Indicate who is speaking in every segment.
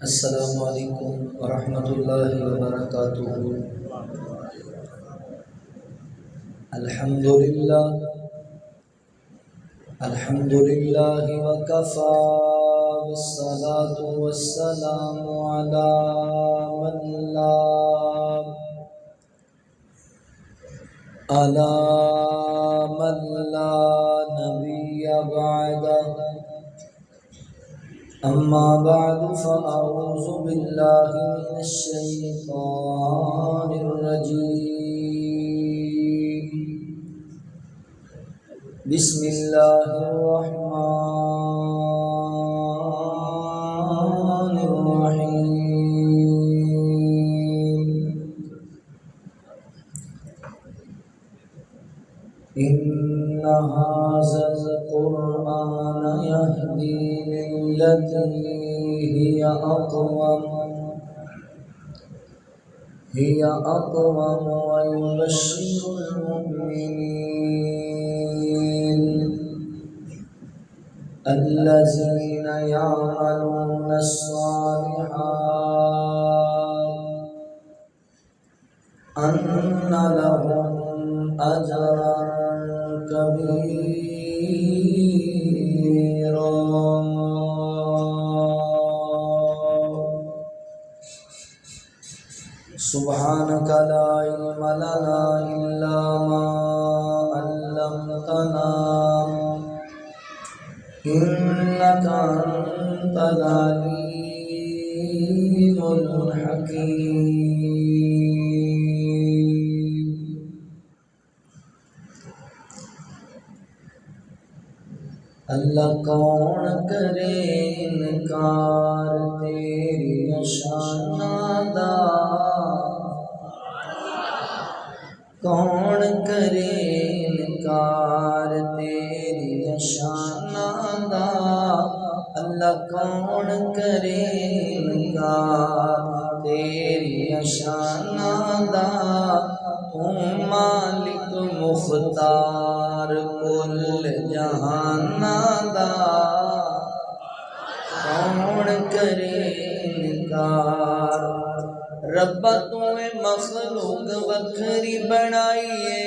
Speaker 1: السلام علیکم ورحمۃ اللہ وبرکاتہ۔ الحمدللہ وکفی والصلاة والسلام علی من لا نبی بعدہ۔ اما بعد فاعوذ باللہ من الشیطان الرجیم۔ بسم اللہ الرحمن الرحیم۔ ان ھذا القرآن یہدی للتی ہی اقوم ویبشر المؤمنین الذین یعملون الصالحات ان لهم اجرا کبیرا۔ سبحانک لا علم لنا الا ما علمتنا انک انت العلیم الحکیم۔ اللہ کون کرے انکار تیری شان دا، کون کرے انکار تیری شان دا۔ اللہ کون کرے انکار تیری شان دا۔ تو مالک مختار کل جہان دا، کون کرے انکار۔ ربا تمہیں مخلوق وکھری بنائیے،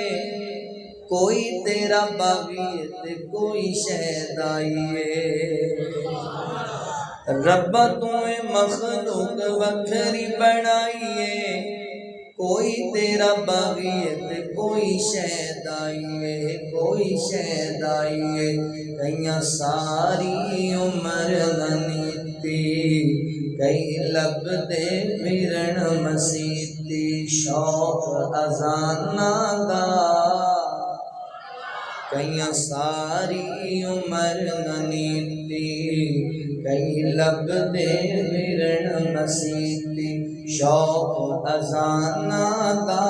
Speaker 1: کوئی تیرا باغی تے کوئی شہدائیے۔ ربا تمہیں مخلوق وکھری بنائیے، کوئی تیرا باغی تے کوئی شہدائیے، کوئی شہدائیے۔ کئیاں ساری عمر غنیتی، کئی لب دے پھرن مسیتی شوق اذاناں دا۔ کئیاں ساری عمر غنیتی، کئی لب دے پھرن مسیتی شوق اذاناں دا۔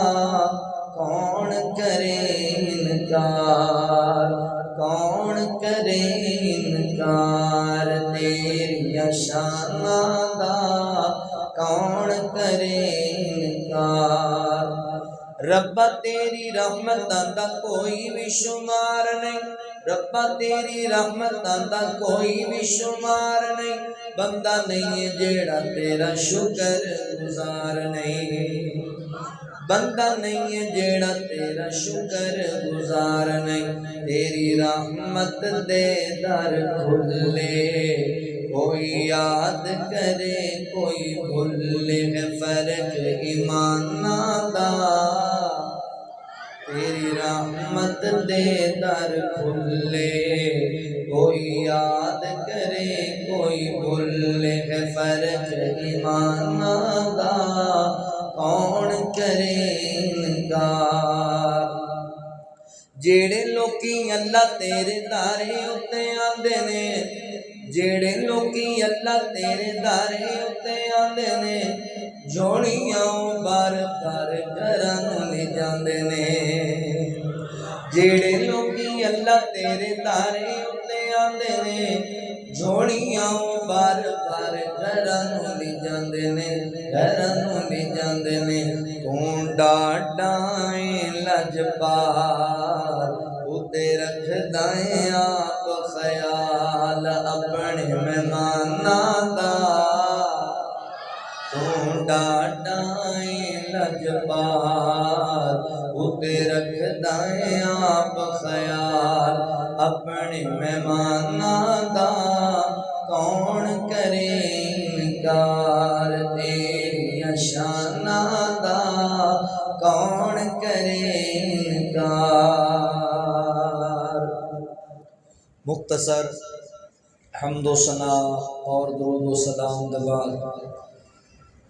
Speaker 1: کون کرے انکار، کون کرے انکار تیری شاناں دا، کون کرے انکار۔ ربا تیری رحمتاں دا کوئی بھی شمار نہیں، ربا تیری رحمتاں دا کوئی بھی شمار نہیں۔ بندہ نہیں ہے جیڑا تیرا شکر گزار نہیں، بندہ نہیں ہے جیڑا تیرا شکر گزار نہیں۔ تیری رحمت دے در کھلے، کوئی یاد کرے کوئی بھولے، ہے فرق ایماناں دا۔ تیری رحمت دے در کھلے، کوئی یاد کرے کوئی بھولے، ہے فرق ایماناں دا۔ کون کرے انکار۔ جیڑے لوکی اللہ تیرے دارے اتے آندے نے، جیڑے لوکی اللہ تیرے دارے اتے آندے نے، جوڑیاں بار بار گھراں نوں لے جاندے نے۔ جیڑے لوکی اللہ تیرے دارے اتے آندے نے، جوڑیاں بار بار گھراں نوں لے جاندے نے، گھراں نوں لے جاندے نے۔ تو ڈاڈائیں لجپال اتے رکھدائیں آپ خیال اپنے مہماناں دا۔ ڈاڈائیں لجپال اتے رکھدا ہے آپ خیال اپنے مہماناں دا کون کرے انکار تیریاں شاناں دا کون کرے انکار۔ مختصر حمد و ثنا اور درود و سلام دے بعد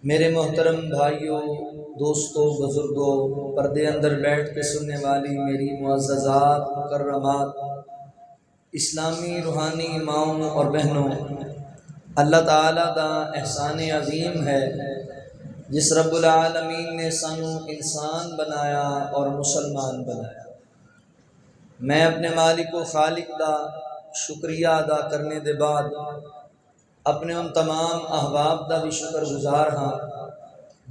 Speaker 1: میرے محترم بھائیوں، دوستوں، بزرگوں، پردے اندر بیٹھ کے سننے والی میری معززات، مکرمات، اسلامی روحانی ماؤں اور بہنوں، اللہ تعالیٰ دا احسان عظیم ہے جس رب العالمین نے سانو انسان بنایا اور مسلمان بنایا۔ میں اپنے مالک و خالق دا شکریہ ادا کرنے دے بعد اپنے ان تمام احباب دا بھی شکر گزار ہاں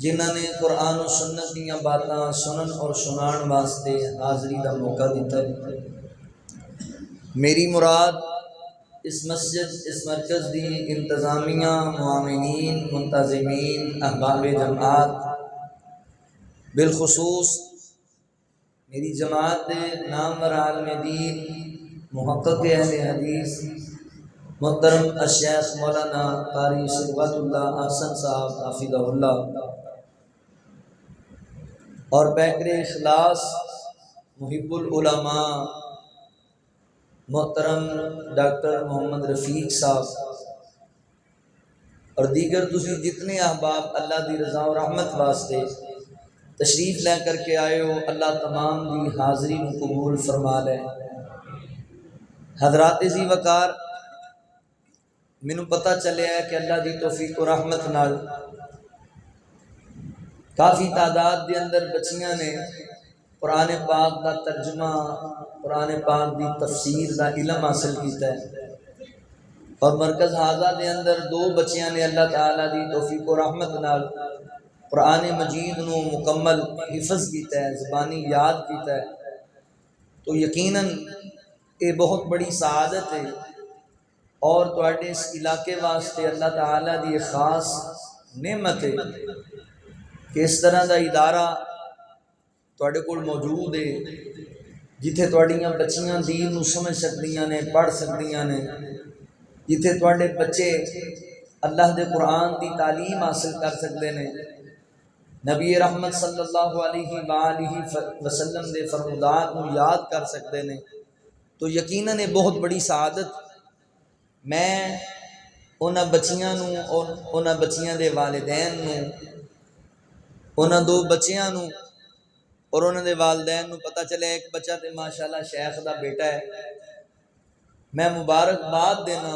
Speaker 1: جنہاں نے قرآن و سنت دیاں باتاں سنن اور سنان واسطے حاضری دا موقع دیتا ہے۔ میری مراد اس مسجد، اس مرکز دی انتظامیہ، معاونین، منتظمین، احباب جماعت، بالخصوص میری جماعت دے نامور عالم دین، محقق اہل حدیث محترم الشیخ مولانا قاری صبغت اللہ احسن صاحب حفظہ اللہ، اور پیکر اخلاص محب العلماء محترم ڈاکٹر محمد رفیق صاحب، اور دیگر دوسری جتنے احباب اللہ دی رضا و رحمت واسطے تشریف لے کر کے آئے ہو، اللہ تمام دی حاضری کو قبول فرما لے۔ حضرات ذی وقار، مینوں پتہ چلیا ہے کہ اللہ دی توفیق و رحمت نال کافی تعداد دے اندر بچیاں نے قرآن پاک دا ترجمہ، قرآن پاک دی تفسیر دا علم حاصل کیتا ہے، اور مرکز حاضہ دے اندر 2 بچیاں نے اللہ تعالیٰ دی توفیق و رحمت نال قرآن مجید نو مکمل حفظ کیتا ہے، زبانی یاد کیتا ہے، تو یقیناً یہ بہت بڑی سعادت ہے، اور تواڈے اس علاقے واسطے اللہ تعالیٰ دی ایک خاص نعمت ہے کہ اس طرح دا ادارہ تواڈے کول موجود ہے جتھے تواڈیاں بچیاں دین نو سمجھ سکدیاں نے، پڑھ سکدیاں نے، جتھے تواڈے بچے اللہ دے قرآن دی تعلیم حاصل کر سکدے نے، نبی رحمت صلی اللہ علیہ وآلہ وسلم دے فرمودات نو یاد کر سکدے نے، تو یقیناً یہ بہت بڑی سعادت۔ میں انہاں بچیاں نو اور انہاں بچیاں دے والدین نو، انہاں 2 بچیاں نو اور انہاں دے والدین نو پتہ چلے ایک بچہ تے ماشاءاللہ شیخ دا بیٹا ہے، میں مبارکباد دینا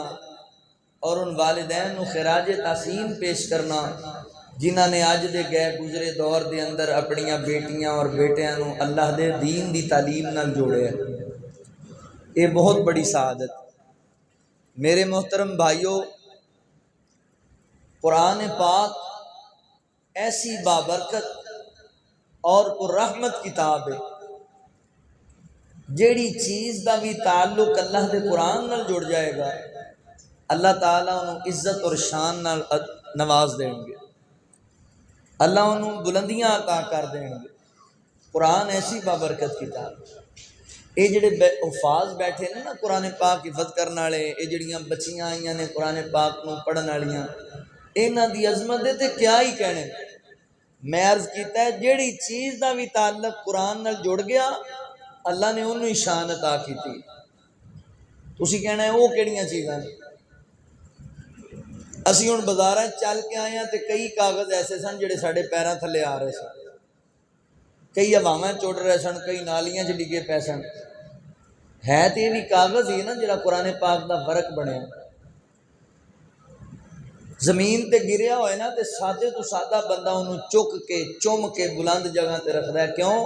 Speaker 1: اور ان والدین نو خراج تحسین پیش کرنا جنہاں نے اج دے گئے گزرے دور دے اندر اپنیاں بیٹیاں اور بیٹیاں نو اللہ دے دین دی تعلیم نال جوڑیا ہے۔ یہ بہت بڑی سعادت۔ میرے محترم بھائیوں، قرآن پاک ایسی بابرکت اور رحمت کتاب ہے، جیڑی چیز دا بھی تعلق اللہ دے قرآن نال جڑ جائے گا، اللہ تعالیٰ انہوں عزت اور شان نال نواز دیں گے، اللہ انہوں بلندیاں عطا کر دیں گے۔ قرآن ایسی بابرکت کتاب، یہ جڑے حفاظ بیٹھے نے نا قرآن پاک حفظ کرنے والے، یہ جڑیاں بچیاں آئیاں نے قرآن پاک نو پڑھن والیاں، انہاں دی عظمت دے تے کیا ہی کہنے۔ میں عرض کیتا ہے جیڑی چیز دا بھی تعلق قرآن نال جڑ گیا، اللہ نے انہوں ہی شان عطا کیتی۔ تسی کہنا ہے وہ کیڑیاں چیزاں نے؟ اسی ہن بازاراں چل کے آئے ہیں تے کئی کاغذ ایسے سن جڑے ساڈے پیراں تھلے آ رہے سن، کئی ہواواں چڑ رہے سن، کئی نالیاں چ ڈگے پے سن، ہے تے یہ بھی کاغذ ہی نا جڑا قرآن پاک دا ورق بنیا، زمین تے گریا ہوئے نا تے سادے تو سادہ بندہ انہوں چک کے چم کے بلند جگہ تے رکھدا ہے، کیوں؟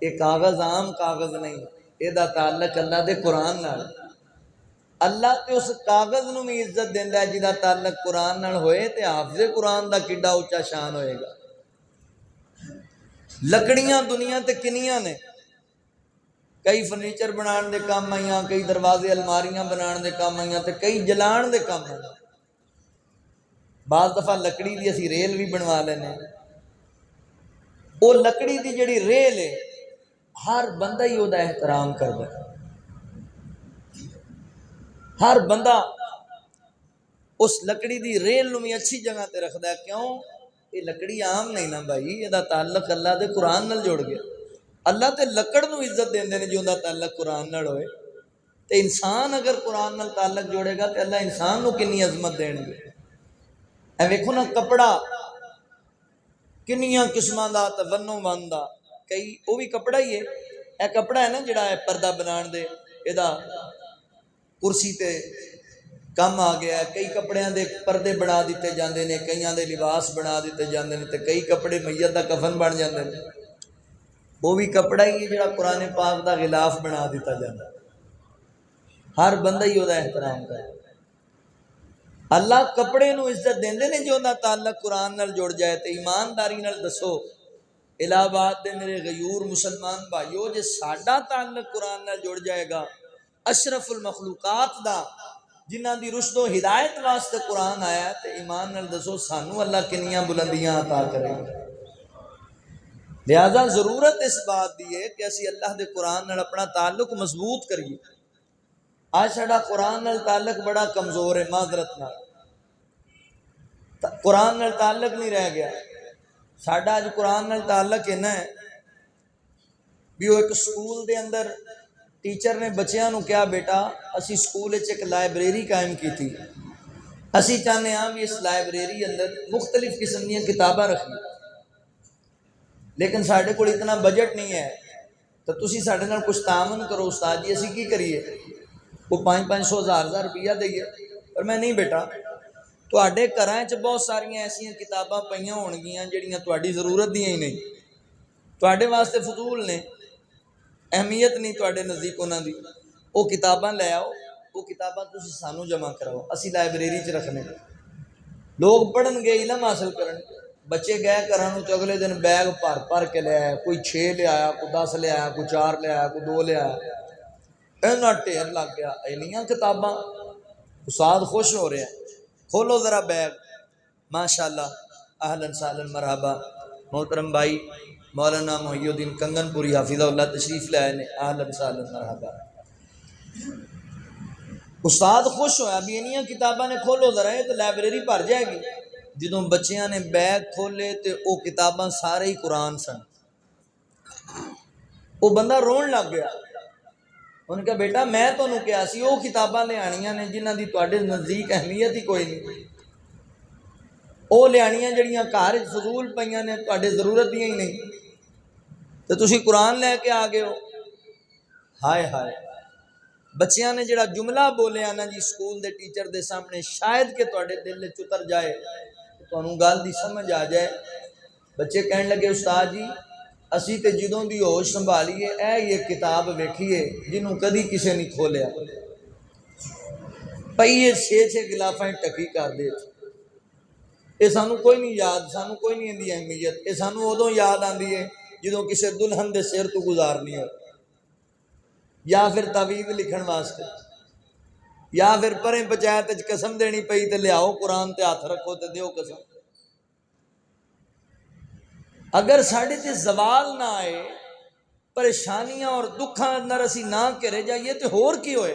Speaker 1: یہ کاغذ عام کاغذ نہیں، یہ دا تعلق اللہ دے قرآن نال۔ اللہ تے اس کاغذ نو بھی عزت دیندا ہے جدا تعلق قرآن نال ہوئے، تے حافظ قرآن دا کڈا اونچا شان ہوئے گا۔ لکڑیاں دنیا تے کنیاں نے، کئی فرنیچر بنان دے کام آئیاں، کئی دروازے الماریاں بنان دے کام آئیاں، تے کئی جلان دے کام آئیاں۔ بعض دفعہ لکڑی دی اسی ریل بھی بنوا لینے. وہ لکڑی دی جڑی ریل ہے ہر بندہ ہی وہ احترام کرتا ہے. ہر بندہ اس لکڑی دی ریل نو بھی اچھی جگہ تے رکھدا ہے. کیوں؟ یہ لکڑی عام نہیں نا بھائی، یہ تعلق اللہ دے قرآن نال جوڑ گیا. اللہ تے لکڑ نو عزت دیندے نے جو تعلق قرآن نال ہوئے. تے انسان اگر قرآن نال تعلق جوڑے گا تے اللہ انسان نو کنی عظمت دین گے. اے ویکھو نا کپڑا کنیاں قسماں دا تے ونوں ون دا، کئی وہ بھی کپڑا ہی ہے. اے کپڑا ہے نا جڑا ہے پردہ بنان دے ادا کرسی تے کم آ گیا ہے. کئی کپڑیاں دے پردے بنا دیتے جاندے نے، کئیاں دے لباس بنا دیتے جاندے نے، تے کئی کپڑے میت دا کفن بن جاندے نے. وہ بھی کپڑا ہی ہے جڑا قرآن پاک دا غلاف بنا دیتا جاتا ہے. ہر بندہ ہی وہ احترام کرے. اللہ کپڑے نو عزت دیندے نے جو دا تعلق قرآن نال جڑ جائے. تے ایمانداری نال دسو الہ آباد دے میرے غیور مسلمان بھائیو، جے ساڈا تعلق قرآن نال جڑ جائے گا، اشرف المخلوقات دا جنہ دی رشد و ہدایت واسطے قرآن آیا ہے، تے ایمان نال دسو سانو اللہ کنیاں بلندیاں عطا کرے گا. لہذا ضرورت اس بات دی ہے کہ اسی اللہ دے قرآن نال اپنا تعلق مضبوط کریے. آج ساڈا قرآن نال تعلق بڑا کمزور ہے، معذرت نال قرآن نال تعلق نہیں رہ گیا. ساڈا اج قرآن نال تعلق اینا ہے بھی وہ ایک سکول دے اندر ٹیچر نے بچیاں نو کہا بیٹا اسی سکول وچ ایک لائبریری قائم کی تھی، اسی چاہنے ہاں بھی اس لائبریری اندر مختلف قسم دی کتاباں رکھیں، لیکن ساڈے کول اتنا بجٹ نہیں ہے تو تسی ساڈے نال کچھ تعاون کرو استاد جی. اسی کی کریے؟ وہ 500 ہزار روپیہ دئیے. پر میں نہیں بیٹا، تواڈے گھراں وچ بہت ساریاں ایسیاں کتاباں پئیاں ہونگیاں جڑیاں تواڈی ضرورت دیاں ہی نہیں، تواڈے واسطے فضول نے، اہمیت نہیں تواڈے نزدیک انہاں دی. وہ کتاباں لے آؤ، وہ کتاباں تسی سانو جمع کراؤ، اسی لائبریری چ رکھنے. لوگ پڑھن گے، علم حاصل کرن. بچے گئے گھراں تو اگلے دن بیگ بھر کے لے آیا، کوئی 6 لے آیا، کوئی 10 لے آیا، کوئی 4 لے آیا، کوئی 2 لے آیا. اینا ٹھیر لگ گیا، اینیاں کتاباں. استاد خوش ہو رہے ہیں، کھولو ذرا بیگ. ماشاءاللہ، اہلاً سہلاً مرحبا. محترم بھائی مولانا محی الدین کنگن پوری حافظہ اللہ تشریف لے آئے نے، اہلاً سہلاً مرحبا. استاد خوش ہویا بھی اینیاں کتاباں نے کھولو ذرا، یہ تو لائبریری بھر جائے گی. جدوں بچیاں نے بیگ کھولے تے او کتاباں سارے ہی قرآن سن. وہ بندہ رون لگ گیا. انہوں نے کہا بیٹا میں تو انہوں کہا سی وہ کتاباں لے آنیاں نے جنہ دی تواڈے نزدیک اہمیت ہی کوئی نہیں، وہ لے آنیاں جڑیاں گھر فضول پئیاں نے تواڈے ضرورت دیاں ہی نہیں، تو تسی قرآن لے کے آ گئے ہو. ہائے ہائے، بچیاں نے جڑا جملہ بولیا نا جی سکول دے ٹیچر دے سامنے، شاید کہ تواڈے دل وچ اتر جائے، تانوں گل دی سمجھ آ جائے. بچے کہن لگے استاد جی اسی تے جدوں دی ہوش سنبھالیے اے یہ کتاب ویکھیے جنوں کدی کسے نہیں کھولیا، پئیے 6 غلافاں ٹکی کر دے. یہ سانوں کوئی نہیں یاد، سانوں کوئی نہیں اندی اہمیت. یہ سانوں ادوں یاد آندی ہے جدوں کسے دلہن دے سر تو گزارنی ہو، یا پھر تعویذ لکھن واسطے، یا پھر پریں پنچایت وچ قسم دینی پئی تے لیاؤ قرآن تے ہاتھ رکھو تے دیو قسم. اگر ساڑھے تے زوال نہ آئے، پریشانیاں اور دکھاں اندر اسی نہ کرے جائیے تے ہور کی ہوئے؟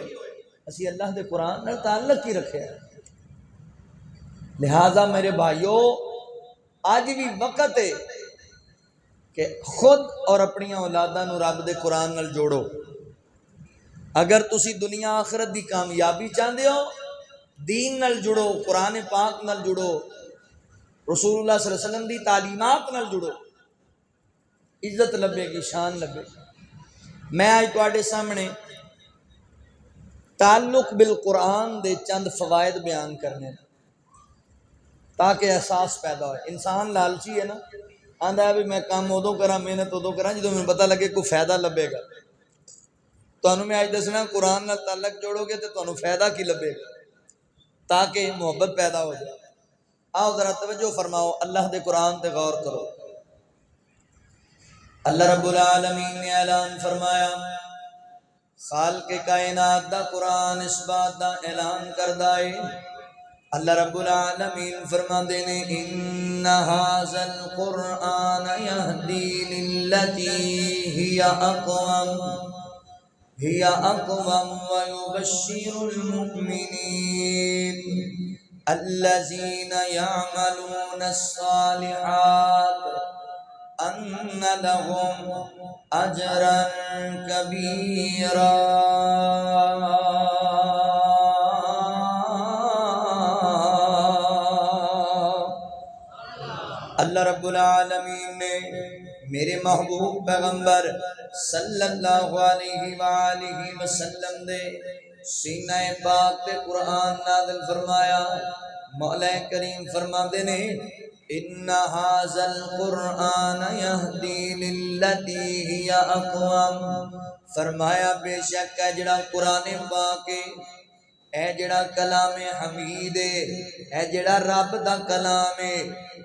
Speaker 1: اسی اللہ دے قرآن نال تعلق ہی رکھے ہیں. لہذا میرے بھائیو آج بھی وقت ہے کہ خود اور اپنی اولاداں نو رب دے قرآن نال جوڑو. اگر تسی دنیا آخرت دی کامیابی چاہندے ہو، دین نال جڑو، قرآن پاک نال جڑو، رسول اللہ صلی اللہ علیہ وسلم دی تعلیمات نال جڑو، عزت لبے گی، شان لبے گی. میں آج تواڈے سامنے تعلق بالقرآن دے چند فوائد بیان کرنے تاکہ احساس پیدا ہوئے. انسان لالچی ہے نا، آندا ہے بھی میں کام ادو کراں، محنت ادو کراں جدوں میں پتہ لگے کوئی فائدہ لبے گا. تانوں میں آج دسنا قرآن نال تعلق جوڑو گے تو تانوں فائدہ کی لبے گا تاکہ محبت پیدا ہو جائے. آؤ ذرا توجہ فرماؤ، اللہ دے قرآن تے غور کرو. اللہ رب العالمین نے اعلان فرمایا، خالق کائنات دا قرآن اس بات دا اعلان کردا ہے اللہ رب العالمین فرماندے نے ان ھذا القرآن یہدی للتی ہی اقوم ویبشر المؤمنین الذین یعملون الصالحات ان لهم اجرا کبیرا۔ اللہ رب العالمین نے میرے محبوب پیغمبر صلی اللہ علیہ وآلہ وسلم دے سینہ پاک تے قرآن نازل فرمایا۔ مولا کریم فرماندے نے ان ھذا القرآن یہدی للتی ہی اقوم، فرمایا بے شک ہے جڑا قرآن پاک اے جڑا کلام حمید اے جڑا رب دا کلام ہے،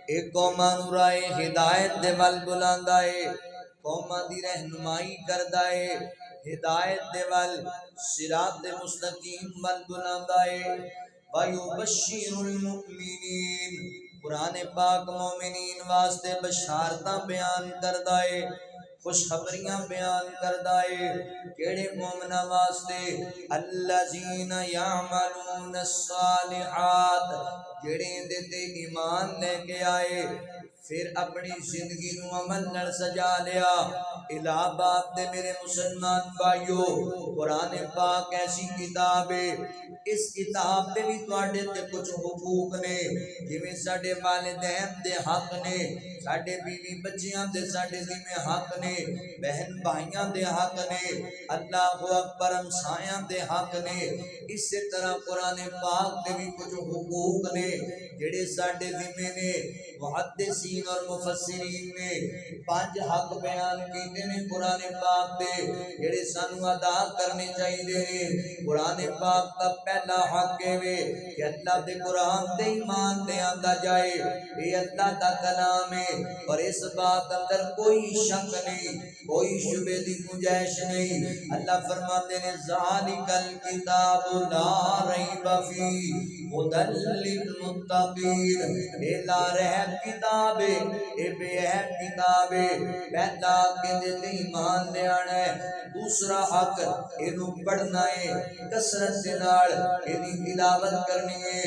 Speaker 1: اے قوماں نوں راہ ہدایت دے ول بلاندا ہے، قوماں دی رہنمائی کردا ہے، ہدایت دے ول صراط مستقیم ول بلاندا ہے۔ وَيُبَشِّرُ الْمُؤْمِنِينَ، قرآن پاک مومنین واسطے بشارتاں بیان کردا ہے، خوشخبریاں بیان کردا ہے۔ کیڑے مومناں واسطے؟ الذین یعملون الصالحات، جڑے دے تے ایمان لے کے آئے پھر اپنی زندگی نو عمل نال سجا لیا۔ الہ آباد دے میرے مسلمان بھائیو، قرآن پاک ایسی کتاب ہے، اس کتاب دے بھی تواڈے تے کچھ حقوق نے، جویں ساڈے والدین دے حق نے، ساڈے بیوی بچیاں دے ساڈے ذمہ حق نے، بہن بھائیاں دے حق نے، اللہ اکبر ہمسایاں دے حق نے۔ اسی طرح قرآن پاک دے بھی کچھ حقوق نے جڑے ساڈے ذمہ نے۔ محدثین اور مفسرین نے 5 حق بیان کیتے نے قرآن پاک دے جڑے سانو ادا کرنے چاہیے نے۔ قرآن پاک کا پہلا حق ہے کہ اللہ دے قرآن تے ایمان لے آندا جائے، یہ اللہ دا کلام ہے اور اس بات اندر کوئی شک نہیں، کوئی شبہ دی گنجائش نہیں۔ اللہ فرماتے ہیں ذالک الکتاب لا ریب فیہ ھدی للمتقین، اے لا ریب کتاب ہے، اے بے عیب کتاب ہے۔ پہلا کہ دے ایمان لے آنا ہے، دوسرا حق اینو پڑھنا ہے کثرت دے نال، اینی تلاوت کرنی ہے۔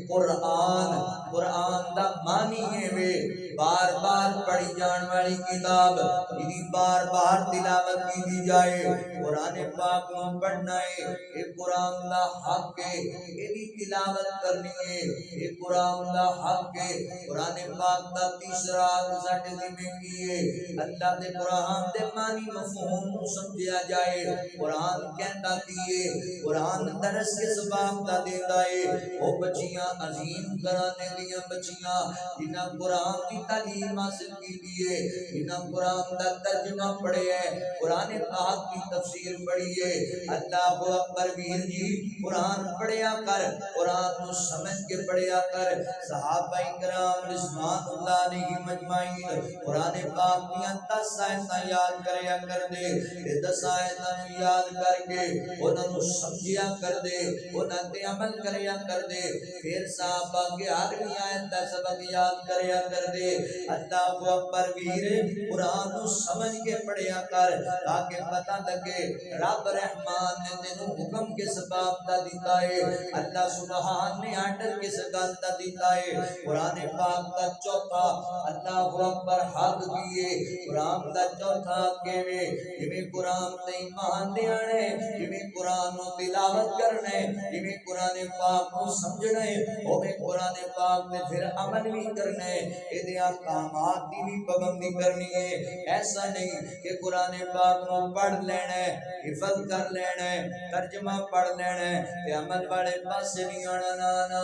Speaker 1: قرآن، قرآن دا معنی ہے وے بار بار پڑھی جان والی کتاب، جی بار بار تلاوت کی دی جائے۔ قرآن پاک کو پڑھنا ہے، یہ قرآن دا حق ہے، یہ بھی تلاوت کرنی ہے، یہ قرآن دا حق ہے۔ قرآن پاک دا تیسرا حق ساڈے ذمہ کی ہے، اللہ دے قرآن دے معنی مفہوم سمجھیا جائے۔ قرآن کہندا کی ہے، قرآن درس کے سباب دا دیندا ہے۔ او بچیاں عظیم گھرانے دیاں بچیاں جنہاں قرآن کی تعلیم حاصل کی ہے، جنہاں قرآن دا ترجمہ پڑھے ہے، قرآن پاک کی تفسیر پڑھی ہے، اللہ اکبر ویر جی قرآن پڑھیا کر، قرآن کو سمجھ کے پڑھیا کر۔ صحابہ کرام رضوان اللہ علیہم اجمعین قرآن پاک کی 10 آیتاں یاد کریا کر دے، 10 آیتاں یاد کر کے انہاں نوں سمجھیا کر دے، انہاں تے عمل کریا کر دے، پھر صحابہ کے 11ویں آیت دا سبق یاد کریا کر دے۔ اللہ اکبر ویر قرآن کو سمجھ کے پڑھیا کر تاکہ پتہ لگے رب رحمان نے تینوں حکم کس بات دا دیتا ہے، اللہ سبحان نے آرڈر کس گل دا دیتا ہے۔ قرآن پاک دا چوتھا اللہ اکبر حق کیے، قرآن دا چوتھا کیوے جویں قرآن تے ایمان لے آنا ہے، جویں قرآن نو تلاوت کرنا ہے، جویں قرآن پاک کو سمجھنا ہے، اوویں قرآن پاک تے پھر عمل بھی کرنا ہے، ایدے احکامات دی بھی پابندی کرنی ہے۔ ایسا نہیں کہ قرآن پاک کو پڑھ لینا ہے، حفظ کر لینا ہے، ترجمہ پڑھ لینا ہے کہ عمل والے پاسے نہیں آنا، نا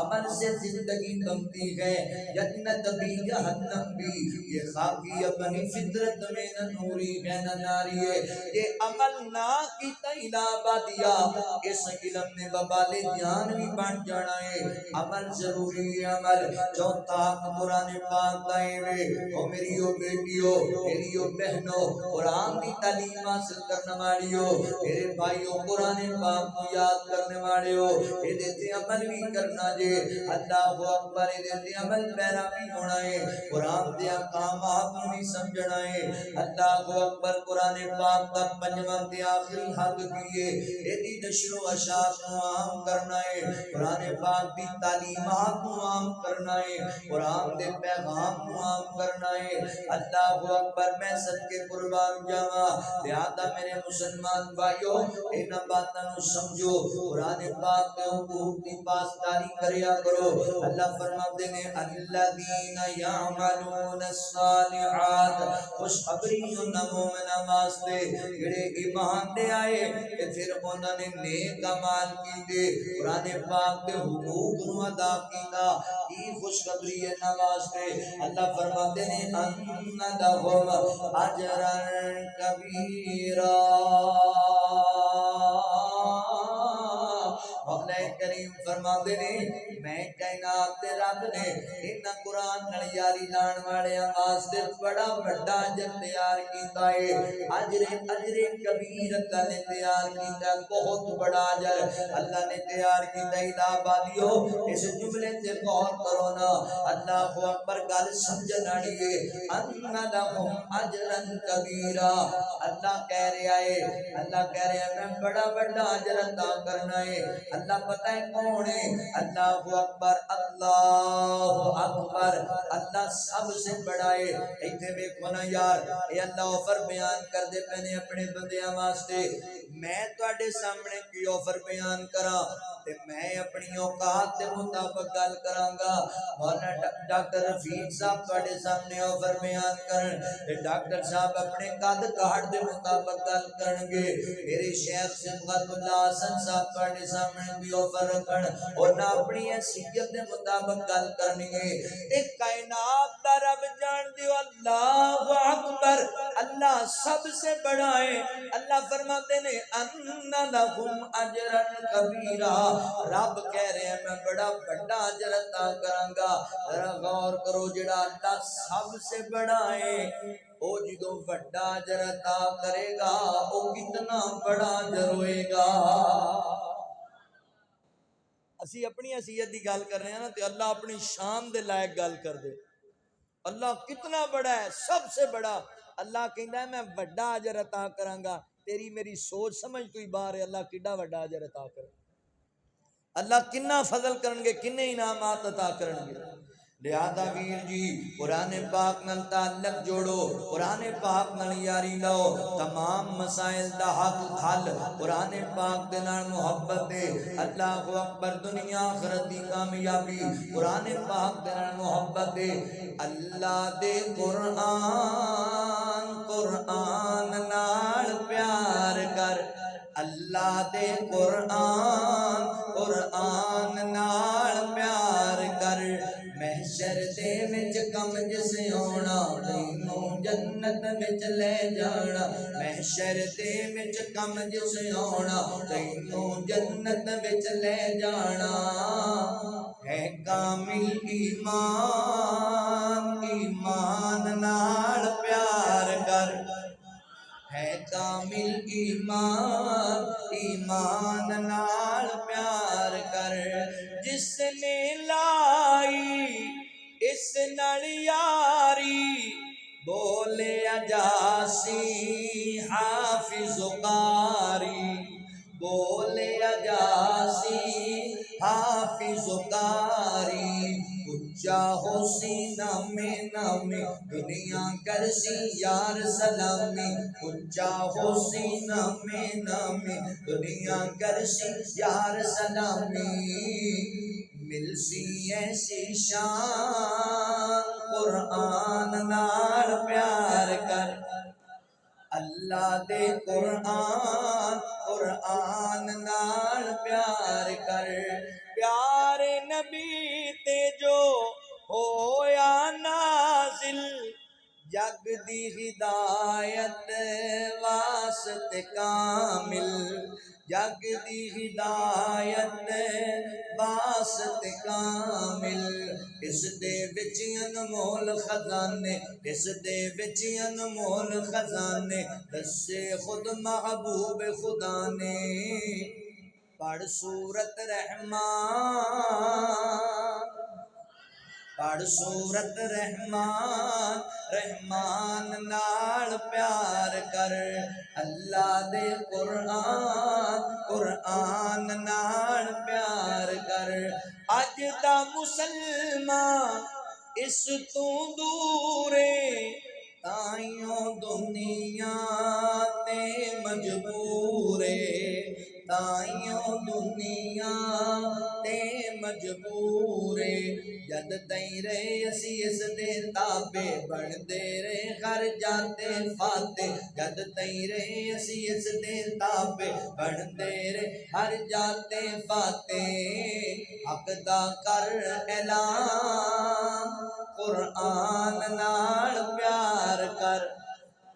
Speaker 1: عمل سے زندگی بنتی ہے، جنت بھی جہنم بھی، یہ خاکی اپنی فطرت میں نہ نوری ہے نہ ناری ہے۔ یہ عمل نہ کیتا علاوہ دیا اس علم نے ببال جان بھی بن جانا ہے۔ عمل ضروری ہے، عمل چوتھا قرآن پاک دائیں وے۔ او میریو بیٹیو، میریو بہنو، قرآن دی تعلیم حاصل کرنے والیو، میرے بھائیو قرآن پاک کو یاد کرنے والیو، ایدے تے عمل عمل بھی کرنا جے اللہ اکبر دے عمل پیرا بھی ہونا ہے قرآن دے احکامات بھی سمجھنا ہے اللہ اکبر قرآن پاک کا پنجواں تے آخری حق کیے ایدی نشر و اشاعت کو عام کرنا ہے قرآن پاک دی تعلیمات کو عام کرنا ہے قرآن دے پیغام کو عام کرنا ہے اللہ اکبر میں صدقے قربان جاواں لہذا میرے مسلمان بھائیو ان باتاں نو سمجھو قرآن پاک کے حقوق کی پاسداری کریا کرو اللہ فرماتے ہیں الذین یعملون الصالحات خوشخبری انہاں مومناں واسطے جڑے ایمان دے آئے کہ پھر انہوں نے نیک اعمال کیتے قرآن پاک کے حقوق نو ادا کیتا کی خوشخبری انہاں واسطے اللہ فرماتے ہیں ان لہم اجرا کبیرا مولا کریم فرماتے ہیں میں کائنات دے رب نے ان قرآن نال یاری لان والےاں واسطے بڑا بڑا اجر تیار کیتا ہے اجر کبیر اللہ نے تیار کیتا بہت بڑا اجر اللہ نے تیار کیتا الہبادیو اس جملے تے غور کرو نا اللہ اکبر گل سمجھن والی ہے ان لہم اجرا کبیرا اللہ کہہ رہا ہے میں بڑا بڑا اجر عطا کرنا ہے اللہ پتہ ہے کون ہے اللہ اکبر اللہ سب سے بڑا ہے ایتھے ویکھو نا یار اے اللہ آفر بیان کر دے پہنے اپنے بندیاں واسطے میں تواڈے سامنے کی آفر بیان کراں تے میں اپنی اوقات دے مطابق گل کراں گا مولانا ڈاکٹر رفیق صاحب تواڈے سامنے آفر بیان کرن تے ڈاکٹر صاحب اپنے قد کاٹ دے مطابق گل کرن گے میرے شیخ صبغت اللہ حسن صاحب تواڈے سامنے بھی آفر رکھن اور نہ اپنی حیثیت دے مطابق گل کرنی ہے تے کائنات دا رب جان دیو اللہ اکبر اللہ سب سے بڑا ہے اللہ فرماتے ہیں ان لہم اجرا کبیرا رب کہہ رہے ہیں میں بڑا بڑا اجر عطا کراں گا ذرا غور کرو جڑا اللہ سب سے بڑا ہے او جدوں بڑا اجر عطا کرے گا او کتنا بڑا اجر ہوئے گا اسی اپنی حیثیت دی گل کر رہے ہیں نا تے اللہ اپنی شان دے لائق گل کر دے اللہ کتنا بڑا ہے سب سے بڑا اللہ کہندا ہے میں بڑا اجر عطا کراں گا تیری میری سوچ سمجھ تو ہی باہر ہے اللہ کیڈا بڑا اجر عطا کرے اللہ کنا فضل کرن گے کنے انعامات عطا کرن گے لہذا ویر جی قرآن پاک نال تعلق جوڑو قرآن پاک نال یاری لاؤ تمام مسائل دا حل قرآن پاک دے نال محبت دے اللہ اکبر دنیا آخرت دی کامیابی قرآن پاک دے نال محبت دے اللہ دے قرآن نال پیار کر اللہ دے قرآن نال پیار کر محشر دے وچ کم جس ہونا تینوں جنت وچ لے جانا محشر دے وچ کم جس ہونا تینوں جنت وچ لے جانا ہے کامل ایمان نال پیار کر ہے کامل ایمان نال پیار کر جس نے لائی اس نال یاری بولے اجاسی حافظ قاری بولے اجاسی حافظ قاری اچا ہو سینہ میں نامی دنیا کرسی یار سلامی اچا ہو سینہ میں نامی دنیا کرسی یار سلامی ملسی ایسی شان قرآن نال پیار کر اللہ دے قرآن نال پیار کر پیارے نبی تے جو ہویا نازل جگ دی ہدایت واسطے کامل جگ دی ہدایت واسطے کامل اس دے وچ انمول خزانے اس دے وچ انمول خزانے دسے خود محبوب خدا نے پڑھ سورت رحمان، پڑھ سورت رحمان، رحمان نال پیار کر، اللہ دے قرآن، قرآن نال پیار کر۔ اج دا مسلمان اس تو دورے، تائیوں دنیا تے مجبورے، تائیوں دنیا تے مجبورے، جد تائیں رہے اسی اس دے تابے بن دے رہے گھر جاتے فاتح، جد تائیں رہے اسی اس دے تابے بن دے رہے ہر جاتے فاتح، حق دا کر اعلان، قرآن نال پیار کر،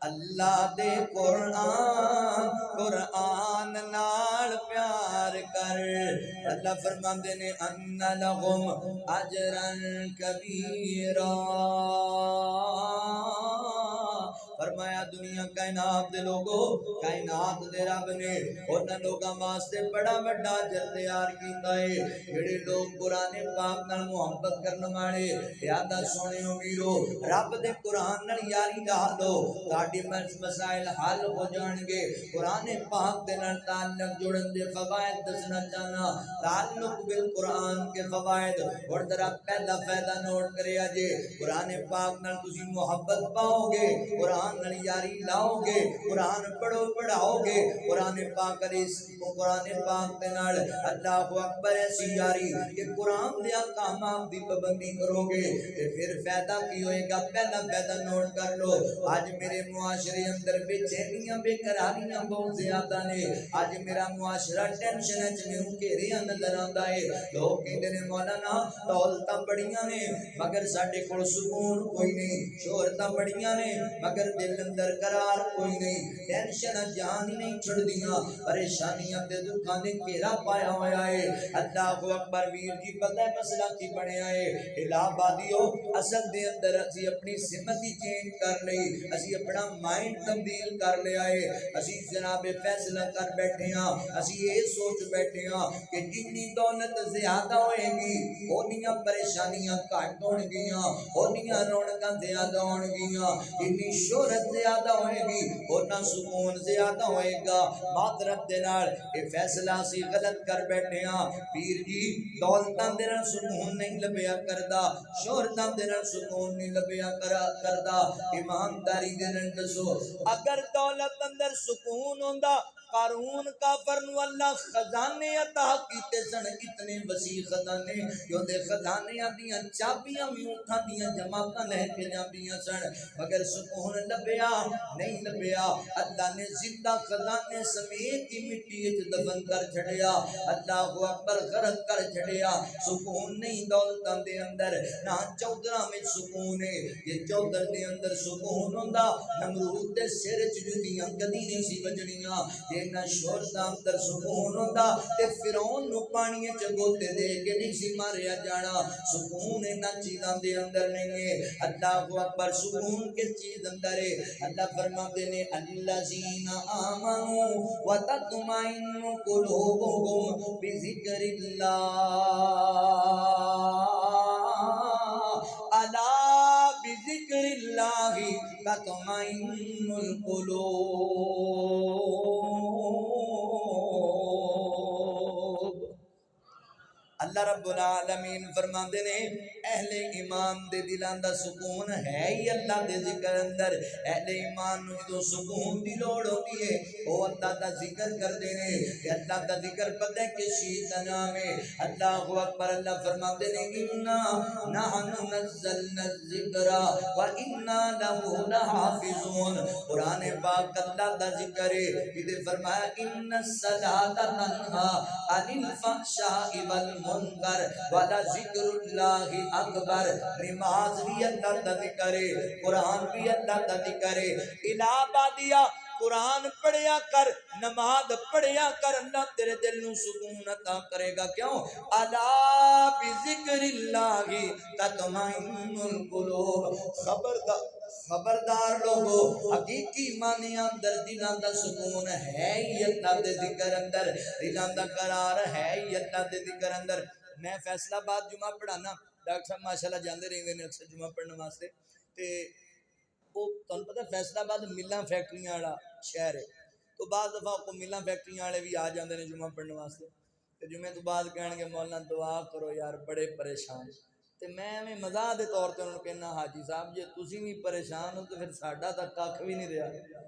Speaker 1: اللہ دے قرآن، قرآن نال پیار کر۔ اللہ فرماندے نے ان لہم اجرا کبیرا، فرمایا دنیا کائنات دے لوگو، کائنات دے رب نے انہاں لوگاں واسطے بڑا بڑا اجر تیار کیتا ہے جڑے لوگ قرآن پاک نال محبت کرنے والے۔ یادا سونیو ویرو، رب دے قرآن نال یاری لا لو، تہاڈے مسائل حل ہو جان گے۔ قرآن پاک دے نال تعلق جڑن دے فوائد دسنا چاہنا، تعلق بالقرآن کے فوائد۔ اور ذرا پہلا فائدہ نوٹ کریا جے، قرآن پاک نال تسی محبت پاؤ گے، قرآن نال یاری لاؤ گے، قرآن پڑھو پڑھاؤ گے، قرآن پاک قرآن پاک دے نال اللہ اکبر ایسی یاری کہ قرآن دے احکامات دی پابندی کرو گے تے پھر فائدہ کی ہوئے گا۔ پہلا فائدہ نوٹ کر لو، آج میرے معاشرے اندر بے چینیاں بے قراریاں بہت زیادہ نے، آج میرا معاشرہ ٹینشن وچ میوں گھیریا نظر آندا ہے۔ لوگ کہندے نے مولانا دولتاں بڑیاں نے مگر ساڈے کول سکون کوئی نہیں، شہرتاں بڑیاں نے مگر دل اندر قرار کوئی نہیں، ٹینشن جان ہی نہیں چھڑدیاں، پریشانیاں تے دکھاں نے گھیرا پایا ہویا ہے۔ اللہ اکبر ویر جی پتہ ہے مسئلہ کی بنیا ہے؟ الہ آبادیو اصل دے اندر اسی اپنی سمت ہی چینج کر لئی، اسی اپنا مائنڈ تبدیل کر لیا ہے، اسی جناب فیصلہ کر بیٹھے ہاں، اسی یہ سوچ بیٹھے ہاں کہ جتنی دولت زیادہ ہوئے گی اونیاں پریشانیاں گھٹ ہون گیاں، اونیاں رونقاں زیادہ ہون گیاں، جتنی شہرت زیادہ ہوئے گی اونا سکون زیادہ ہوئے گا۔ معذرت دے نال یہ فیصلہ اسی غلط کر بیٹھے ہاں۔ پیر جی دولتاں دے نال سکون نہیں لبیا کردا، شہرتاں دے نال سکون نہیں لبیا کردا، ایمانداری دے نال دسو اگر دولت اندر سکون ہوندا، قارون کافر نو اللہ خزانے عطا کیتے سن، اتنے وسیع خزانے جو دے خزانے دیاں چابیاں بھی اٹھا دیاں جماعتاں لے کے جاندیاں سن، مگر سکون لبیا نہیں لبیا۔ اللہ نے زندہ خزانے سمیت کی مٹی وچ دفن کر چھڑیا، اللہ اکبر غرق کر چھڑیا۔ سکون نہیں دولتاں دے اندر، نہ چودراں وچ سکون ہے، یہ چودر دے اندر سکون ہوندا نمرود دے سر وچ جتیاں کدی نہیں سی وجنیاں، یہ نہ شہرتاں اندر سکون ہوندا تے فرعون نو پانی وچ گوتے دے کے نہیں سی ماریا جانا۔ سکون انہاں چیزاں دے اندر نہیں ہے۔ اللہ اکبر سکون کس چیز اندر ہے؟ اللہ فرماتے نے الذین آمنوا وتطمئن قلوبهم بذکر اللہ، الا بذکر اللہ تطمئن القلوب۔ اللہ رب العالمین فرماندے نے اہل ایمان دے دلان دا سکون ہے ہی اللہ دے ذکر اندر۔ اہل ایمان نو جو سکون دی لوڑ ہوتی ہے وہ اللہ دا ذکر کر دینے، کہ اللہ دا ذکر پتہ ہے کس چیز دا نام ہے؟ اللہ اکبر اللہ فرماندے نے انا نحن نزلنا الذکر و انا لہ لحافظون۔ قرآن پاک اللہ دا ذکر ہے، یہ فرمایا ان الصلاۃ تنہی عن الفحشاء والمنکر ولذکر اللہ اکبر۔ نماز بھی اللہ دا ذکر ہے، قرآن بھی اللہ دا ذکر ہے۔ الہ آبادیہ قرآن پڑھیا کر نماز پڑھیا کر اللہ تیرے دل نو سکون عطا کرے گا کیوں الا بذکر اللہ تطمئن القلوب خبردار لوگو حقیقی معنی اندر دلاں دا سکون ہے ہی اللہ دے ذکر اندر دلاں دا قرار ہے ہی اللہ دے ذکر اندر میں فیصل آباد جمعہ پڑھانا ڈاکٹر صاحب ماشاءاللہ جاندے رہندے نے اکثر جمعہ پڑھنے واسطے تے وہ تانوں پتہ فیصل آباد ملاں فیکٹریاں والا شہر ہے تو بعض دفعہ کو ملاں فیکٹریاں والے بھی آ جاندے نے جمعہ پڑھنے واسطے تے جمعے تو بعد کہن گے مولانا دعا کرو یار بڑے پریشان تے میں مزاح دے طور تے انہوں کہنا حاجی صاحب جے تسی بھی پریشان ہو تو پھر ساڈا تا کھ بھی نہیں رہا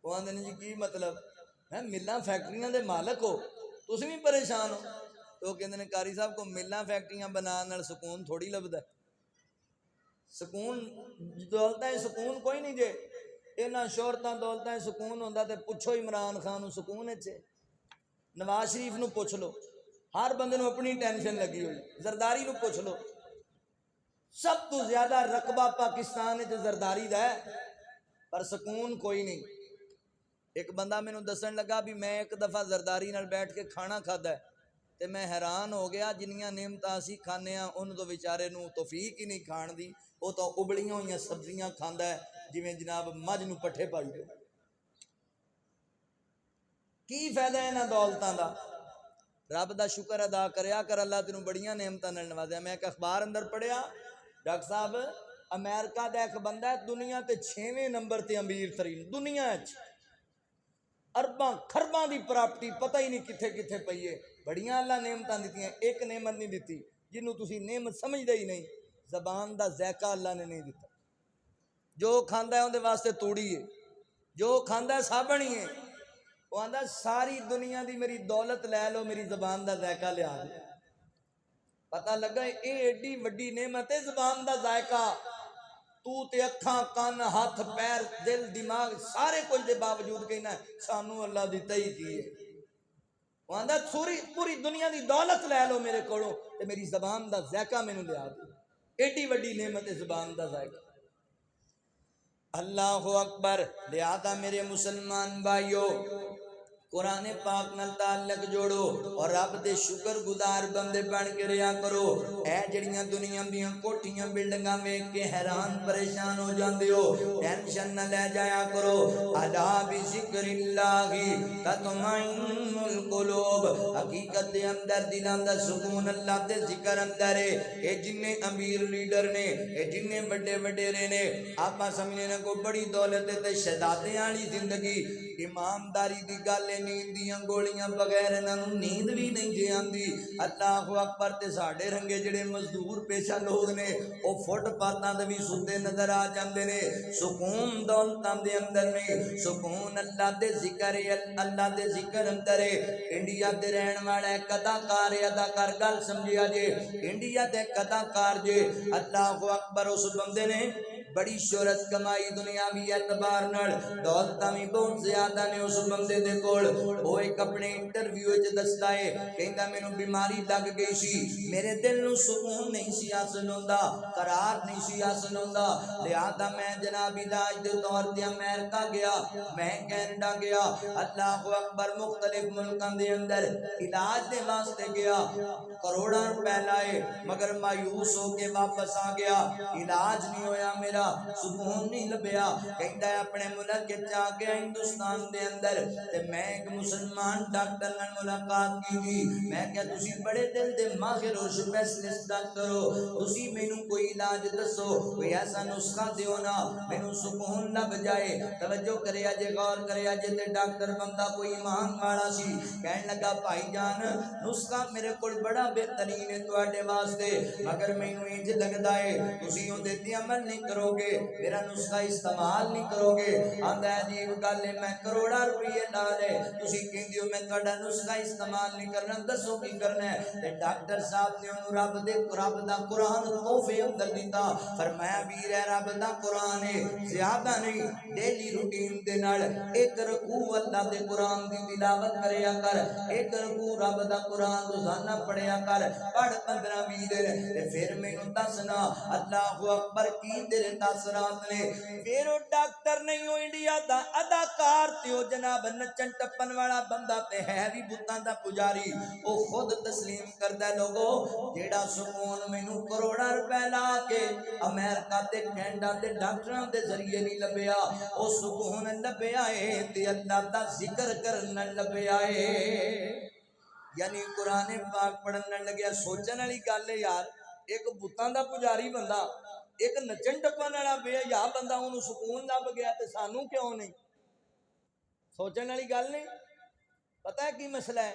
Speaker 1: وہ آندے نے جی کی مطلب ہے ملاں فیکٹریاں دے مالک ہو تسی بھی پریشان ہو تو کہندے نے قاری صاحب کو ملاں فیکٹریاں بنان نال سکون تھوڑی لبدا سکون دولتاں سکون کوئی نہیں جے انہاں شہرتاں دولتاں سکون ہوندا تے پوچھو عمران خان نوں سکون اچ نواز شریف نو پوچھ لو ہر بندے نو اپنی ٹینشن لگی ہوئی زرداری نو پوچھ لو سب تو زیادہ رقبہ پاکستان وچ زرداری دا ہے پر سکون کوئی نہیں ایک بندہ مینوں دسن لگا بھی میں ایک دفعہ زرداری نال بیٹھ کے کھانا کھادا ہے تے میں حیران ہو گیا جنیاں نعمتاں اسی کھانے ہاں ان تو بیچارے نو توفیق ہی نہیں کھان دی وہ تو ابلیاں ہوئیاں سبزیاں کھاندا ہے جویں جناب مجھ نو پٹھے پائی دے کی فائدہ ہے انہاں دولتاں دا رب دا شکر ادا کریا کر اللہ تینوں بڑیاں نعمتاں نال نوازیا میں ایک اخبار اندر پڑھیا ڈاکٹر صاحب امریکہ دا ایک بندہ ہے دنیا تے 6ویں نمبر تے امیر ترین دنیا وچ ارباں خرباں دی پراپرٹی پتہ ہی نہیں کتھے کتھے پئی ہے بڑیاں اللہ نعمتاں دتیاں ایک نعمت نہیں دتی جنوں تسی نعمت سمجھدے ہی نہیں زبان دا ذائقہ اللہ نے نہیں دتا جو کھاندا ہے اون دے واسطے توڑی ہے جو کھاندا ہے صابن ہی ہے وہ آندا ساری دنیا دی میری دولت لے لو میری زبان دا ذائقہ لیا دے پتہ لگا اے ایڈی وڈی نعمت ہے زبان دا ذائقہ تو تے اکھاں کان ہاتھ پیر دل دماغ سارے کچھ دے باوجود کہنا سانو اللہ دیتا ہی کی ہے وہ آندا پوری دنیا دی دولت لے لو میرے کولوں تے میری زبان دا ذائقہ مینوں لیا دے ایڈی وڈی نعمت ہے زبان دا ذائقہ اللہ اکبر لہذا میرے مسلمان بھائیو قرآن پاک نال تعلق جوڑو اور رب دے شکر گزار بندے بن کے رہیا کرو اے جڑیاں دنیا دیاں کوٹھیاں بلڈنگاں ویکھ کے حیران پریشان ہو جاندے ہو ٹینشن نہ لے جایا کرو الا بذکر اللہ تطمئن القلوب حقیقت دے اندر دلاں دا سکون اللہ دے ذکر اندر ہے اے جننے امیر لیڈر نے اے جننے بڑے وڈیرے نے آپا سمجھنے نہ کوئی بڑی دولت تے شہزادیاں والی زندگی ایمانداری دی گل نیند دیاں گولیاں بغیر انہاں نوں نیند بھی نہیں جے آندی اللہ اکبر تے ساڈے رنگے جڑے مزدور پیشہ لوگ نے او فٹ پاتاں تے بھی ستے نظر آ جاندے نے سکون دولتاں دے اندر نہیں سکون اللہ دے ذکر ہے اللہ دے ذکر اندر ہے انڈیا دے رہن والا ایک اداکار ہے اداکار گل سمجھیا جے انڈیا دے اداکار جے اللہ اکبر اس بندے نے بڑی شہرت کمائی دنیاوی اعتبار نال دولتاں بھی بہت زیادہ نے اس بندے دے کول وہ ایک اپنے انٹرویو وچ دسدا ہے کہندا مینوں بیماری لگ گئی سی میرے دل نوں سکون نہیں سی حاصل ہوندا قرار نہیں سی حاصل ہوندا لہذا میں جناب علاج دے طور تے امریکہ گیا میں کینیڈا گیا اللہ اکبر مختلف ملکاں دے اندر علاج دے واسطے گیا کروڑاں روپے لائے مگر مایوس ہو کے واپس آ گیا علاج نہیں ہویا میرا سکون نہیں لبیا کہندا ہے اپنے ملک وچ آ گیا ہندوستان دے اندر تے میں ایک مسلمان ڈاکٹر نال ملاقات کی میں کہ تسی بڑے دل دے ماہر ہو سپیشلسٹ ڈاکٹر ہو تسی مینوں کوئی علاج دسو کوئی ایسا نسخہ دیو نا مینوں سکون لب جائے توجہ کریا جے غور کریا جے تے ڈاکٹر بندہ کوئی ایمان والا سی کہن لگا بھائی جان نسخہ میرے کول بڑا بہترین ہے تواڈے واسطے مگر مینوں انج لگدا ہے تسی اون تے عمل نہیں کرو گے میرا نسخہ استعمال نہیں کرو گے آندا ہے عجیب گل ہے میں کروڑا روپے لا لے تسی کہندے ہو میں تہاڈا نسخہ استعمال نہیں کرنا، دسو کی کرنا ہے؟ تے ڈاکٹر صاحب نے انہوں رب دا قرآن تحفے اندر دیتا، فرمایا ویر ہے رب دا قرآن ہے، زیادہ نہیں، ڈیلی روٹین دے نال ایک رکوع اللہ دے قرآن دی تلاوت کریا کر، ایک رکوع رب دا قرآن روزانہ پڑھیا کر، پڑھ 15-20 دن، تے پھر مینوں دسنا اللہ اکبر کی تیرے تاثرات نے۔ پھر وہ ڈاکٹر نہیں، وہ انڈیا دا اداکار تے او جناب نچن ٹپن والا بندہ تے ہے بھی بتاں دا پجاری، او خود تسلیم کردا لوگو جیڑا سکون مینوں کروڑاں روپے لا کے امریکہ تے کینیڈا تے ڈاکٹراں دے ذریعے نہیں لبیا، او سکون لبیا اے تے اللہ دا ذکر کرن لبیا اے۔ یعنی قرآن پاک پڑھن لگیا سوچن والی گل ہے یار، ایک بتاں دا پجاری بندہ، ایک نچن ٹپن والا بے حیا بندہ انہوں سکون لب گیا تے سانوں کیوں نہیں؟ سوچن والی گل نہیں۔ پتہ ہے کی مسئلہ ہے؟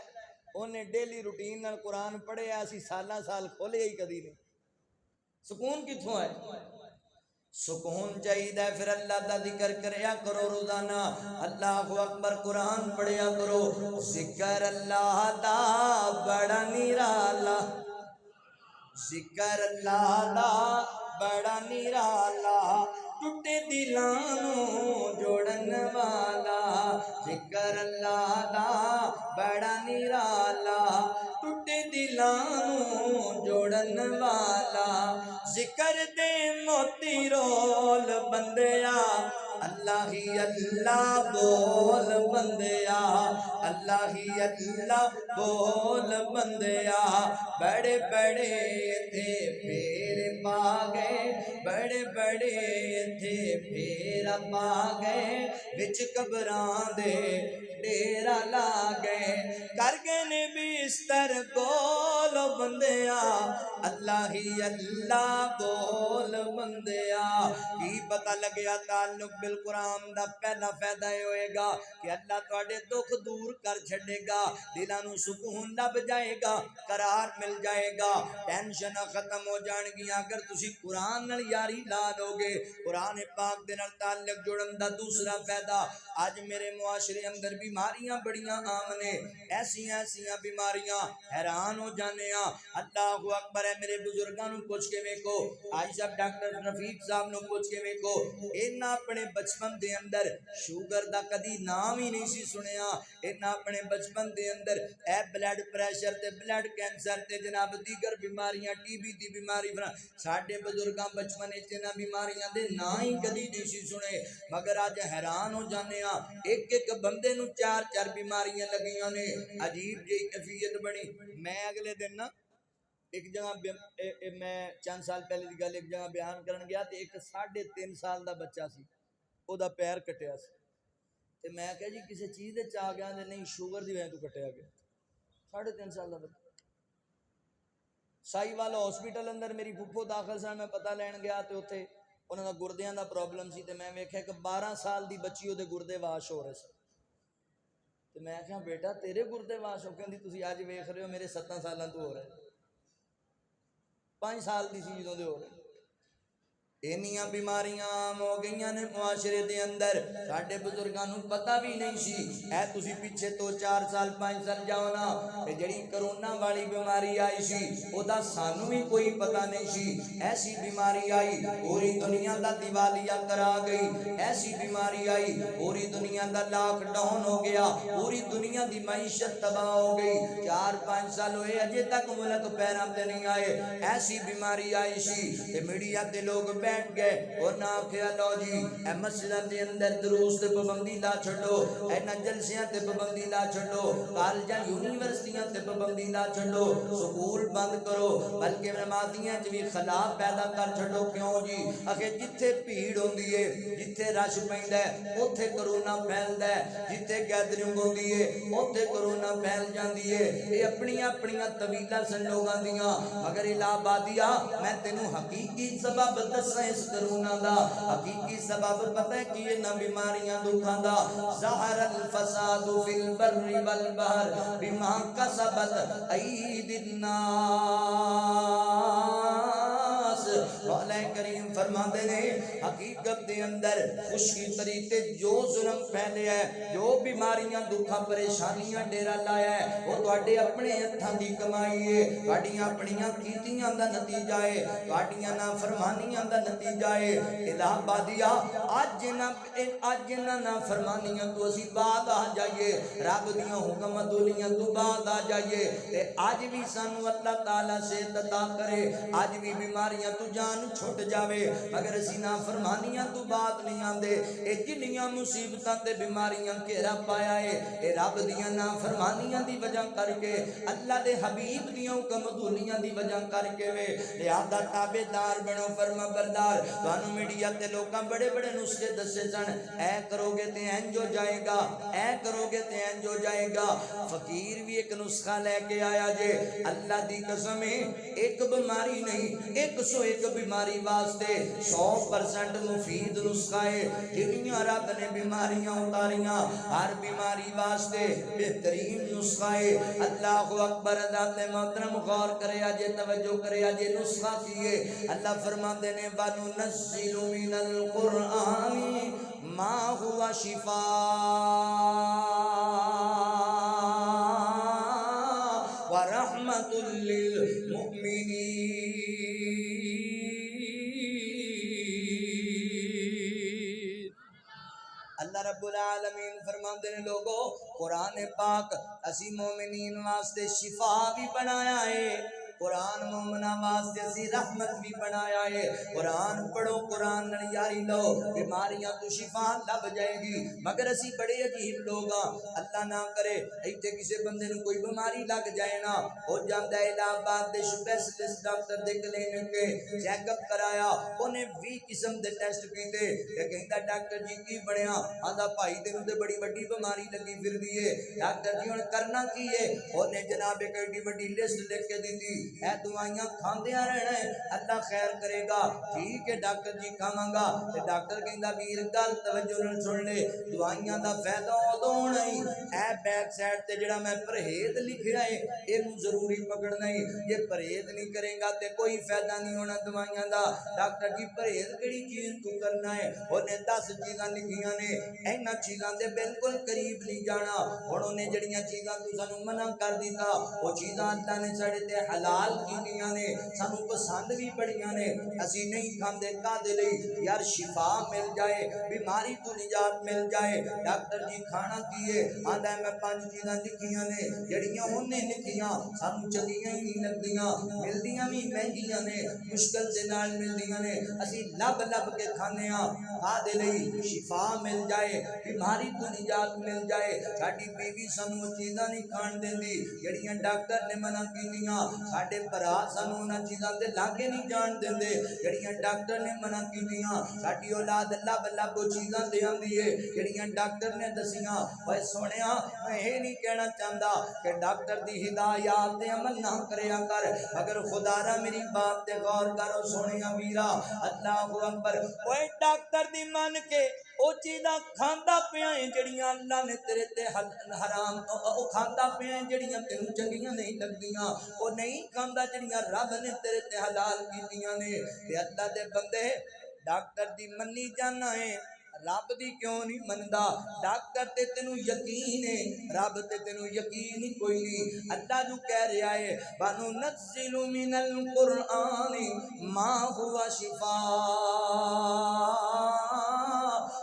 Speaker 1: انہیں ڈیلی روٹین نال قرآن پڑھے اسی سالاں سال کھولے ہی کدی نہیں، سکون کتھوں ہے؟ سکون چاہیے پھر اللہ دا ذکر کریا کرو روزانہ، اللہ اکبر قرآن پڑھیا کرو، ذکر اللہ دا بڑا نرالا، ذکر اللہ دا بڑا نرالا، ٹوٹے دلانوں جوڑن والا، ذکر اللہ دا بڑا نرالا، ٹوٹے دلانوں جوڑن والا، ذکر دے موتی رول بندیا، اللہ ہی اللہ بول بندیا، اللہ ہی اللہ بول بندیا، بڑے بڑے تھے پھیر پا گئے، بڑے بڑے تھے پھیر پا گئے، وچ قبراں دے ڈیرا لا گئے، کر گئے نے بستر گول بندیا، اللہ ہی اللہ بول بندیا۔ کی پتہ لگیا تعلق بالقرآن دا پہلا فائدہ ہوئے گا کہ اللہ تواڈے دکھ دور کر چھڑے گا، دلاں نوں سکون لب جائے گا، قرار مل جائے گا، ٹینشن ختم ہو جان گیاں۔ اگر تسی قرآن نال یاری لا لو گے، قرآن پاک دے نال تعلق جوڑن دا دوسرا فائدہ، آج میرے معاشرے اندر بیماریاں بڑیاں عام نے، ایسیاں بیماریاں حیران ہو جانے ہاں۔ اللہ اکبر ہے، میرے بزرگاں نوں پوچھ کے ویکھو، آج صاحب ڈاکٹر رفیق صاحب نوں پوچھ کے ویکھو، انہاں اپنے بچپن دے اندر شوگر دا کدی نام ہی نہیں سی سنیا، انہاں اپنے بچپن دے اندر اے بلڈ پریشر تے بلڈ کینسر تے جناب دیگر بیماریاں، ٹی بی دی بیماری، ساڈے بزرگاں بچپن وچ انہاں بیماریاں دے نا ہی کدی نہیں سی سنے، مگر اج حیران ہو جانے ہاں، ایک بندے نوں 4 بیماریاں لگیاں نے، عجیب جی کیفیت بنی۔ میں اگلے دن نا ایک جگہ میں چند سال پہلے دی گل ایک جگہ بیان کرن گیا تے ایک 3.5 سال دا بچہ سی، او دا پیر کٹیا سی، تے میں کہا جی کسی چیز دے چاہ گیا تے نہیں شوگر دی وجہ تو کٹیا گیا، 3.5 سال دا بچہ۔ سائی والا ہاسپٹل اندر میری پھپھو داخل سن، میں پتہ لین گیا تے اوتھے انہاں دا گردیاں دا پرابلم سی، تے میں ویکھیا کہ 12 سال دی بچی او دے گردے واش ہو رہے سن، تے میں کہا بیٹا تیرے گردے واش ہو، کہندی تسی اج ویکھ رہے ہو میرے 7 سالاں تو ہو رہے، 5 سال دی سی جدوں دے ہو رہے۔ اینیاں بیماریاں عام ہو گئیاں نے معاشرے دے اندر، ساڈے بزرگاں نوں پتہ بھی نہیں سی۔ اے تسی پیچھے تو 4 سال 5 سال جاؤ نا، تے جڑی کرونا والی بیماری آئی سی او دا سانوں بھی کوئی پتہ نہیں سی، ایسی بیماری آئی پوری دنیا دا دیوالیہ کرا گئی، ایسی بیماری آئی پوری دنیا دا لاک ڈاؤن ہو گیا، پوری دنیا دی معیشت تباہ ہو گئی، 4-5 سال ہوئے اجے تک ملک پیراں تے نہیں آئے، ایسی بیماری آئی سی تے میڈیا تے لوگ بیٹھ گئے اور نہ آکھیا لو جی اے مسجداں دے اندر دروس تے پابندی لا چھڈو، اے جلسیاں تے پابندی لا چھڈو، کالجاں یونیورسٹیاں تے پابندی لا چھڈو، سکول بند کرو، بلکہ نمازیاں وچ بھی خلا پیدا کر چھڈو۔ کیوں جی؟ اکھے جتھے بھیڑ ہوندی ہے، جتھے رش پیندا ہے اوتھے کرونا پھیلدا ہے، جتھے گیدرنگ ہوندی ہے اوتھے کرونا پھیل جاندی ہے۔ اے اپنیاں طویلاں سن لوگاں دیاں، مگر الہ آبادیہ میں تینوں حقیقی سبب دساں اس کرونا دا، حقیقی سبب پتہ ہے کی انہاں بیماریاں دکھاں دا، ظہر الفساد فی البر والبحر بما کسبت ایدی الناس، مولا کریم فرماتے ہیں حقیقت دے اندر خوشی طریقے جو ظلم پھیلے ہے جو بیماریاں دکھا پریشانیاں ڈیرا لایا ہے وہ تواڈے اپنے ہتھاں دی کمائی ہے تواڈیاں اپنیاں کیتیاں دا نتیجہ ہے تواڈیاں نافرمانیاں دا نتیجہ ہے الہ بادیا اج انہاں نافرمانیاں تو اسی بعد آ جائیے رب دیاں حکم عدولیاں تو بعد آ جائیے تے اج بھی سانو اللہ تعالی سے عطا کرے اج بھی بیماریاں تو جان چھٹ جاوے مگر اسی نافرمانیاں تو بعد نہیں آندے اے جنیاں مصیبتاں تے بیماریاں گھیرا پایا ہے اے رب دیاں نافرمانیاں دی وجہ کر کے اللہ دے حبیب دیاں حکم عدولیاں دی وجہ کر کے وے لہذا تابعدار بنو فرما بردار تانوں میڈیا تے لوکاں بڑے بڑے نسخے دسے سن اے کرو گے تے انج ہو جائے گا اے کرو گے تے انج ہو جائے گا فقیر بھی ایک نسخہ لے کے آیا جے اللہ دی قسم ہے ایک بیماری نہیں 101 بیماری واسطے 100% مفید نسخہ ہے جنیاں رب نے بیماریاں اتاریاں ہر بیماری واسطے بہترین نسخہ ہے اللہ اکبر ذات محترم غور کرے جے توجہ کرے جے نسخہ کیے اللہ فرماتے نے وَنُنَزِّلُ مِنَ الْقُرْآنِ مَا هُوَ شِفَاءٌ وَرَحْمَةٌ لِّلْمُؤْمِنِينَ اللہ رب العالمین فرماتے ہیں لوگوں قرآن پاک اسی مومنین واسطے شفا بھی بنایا ہے قرآن مومنہ واسطے اسی رحمت بھی بنایا ہے قرآن پڑھو قرآن یاری لو بیماریاں تو شفا لب جائے گی مگر اسی بڑے عجیب لوگ اللہ نہ کرے ایتھے کسی بندے نو کوئی بیماری لگ جائے نا ہو جاندا ہے الہ آباد دے اسپیشلسٹ ڈاکٹر دے کلینک کے چیک اپ کرایا اونے 20 قسم دے ٹیسٹ کیتے تے کہندا ڈاکٹر جی کی بنیا آندا بھائی تینوں تے بڑی بڑی بیماری لگی پھردی ہے ڈاکٹر جی ہن کرنا کی ہے اونے جناب ایک ایڈی بڑی لسٹ لکھ کے دتی اے دوائیاں کھاندیاں رہنا ہے اللہ خیر کرے گا ٹھیک ہے ڈاکٹر جی کھاواں گا تے ڈاکٹر کہندا ویر گل توجہ نال سن لے دوائیاں دا فائدہ اودوں ہونا ہی اے بیک سائیڈ تے جڑا میں پرہیز لکھیا ہے اینوں ضروری پکڑنا ہی جے پرہیز نہیں کرے گا تے کوئی فائدہ نہیں ہونا دوائیاں دا ڈاکٹر جی پرہیز کیڑی چیز تو کرنا ہے اونے 10 چیزاں لکھیاں نے اینا چیزاں دے بالکل قریب نہیں جانا ہن اونے جڑیاں چیزاں تو سانو منع کر دیتا او چیزاں اللہ نے ساڈے تے حلال کیتیاں نے سانو پسند بھی بڑیاں نے اسی نہیں کھاندے کادے لئی یار شفا مل جائے بیماری تو نجات مل جائے ڈاکٹر جی کھانا کیے آندا ہے میں 5 چیزاں لکھیاں نے جڑیاں اونے لکھیاں سانو چنگیاں ہی نہیں لگدیاں ملدیاں بھی مہنگیاں نے مشکل دے نال ملدیاں نے اسی لب لب کے کھانے ہاں کادے لئی شفا مل جائے بیماری تو نجات مل جائے ساڈی بیوی سانو چیزاں نہیں کھان دیندی جڑیاں ڈاکٹر نے منع کیتیاں ساڈے بھرا سانو انہاں چیزاں دے لاگے نہیں جان دیندے جڑیاں ڈاکٹر نے منع کیتیاں ساڈی اولاد لب لب چیزاں دے آندی ہے جڑیاں ڈاکٹر نے دسیاں اوے سونیا میں یہ نہیں کہنا چاہندا کہ ڈاکٹر دی ہدایات تے عمل نہ کریا کر اگر خدا را میری بات تے غور کرو سونیا ویرا اللہ اکبر اوے ڈاکٹر دی من کے او چیزاں کھاندا پیا ہے جڑیاں اللہ نے تیرے تے حرام او کھاندا پیا ہے جڑیاں تینوں چنگیاں نہیں لگدیاں او نہیں کھاندا جڑیاں رب نے تیرے تے حلال کیتیاں نے تے اللہ دے بندے ڈاکٹر دی منی جانا ہے رب دی کیوں نہیں مندا ڈاکٹر تے تینوں یقین ہے رب تے تینوں یقین ہی کوئی نہیں اللہ جو کہہ رہا ہے وَنُنَزِّلُ مِنَ الْقُرْآنِ مَا هُوَ شِفَاءٌ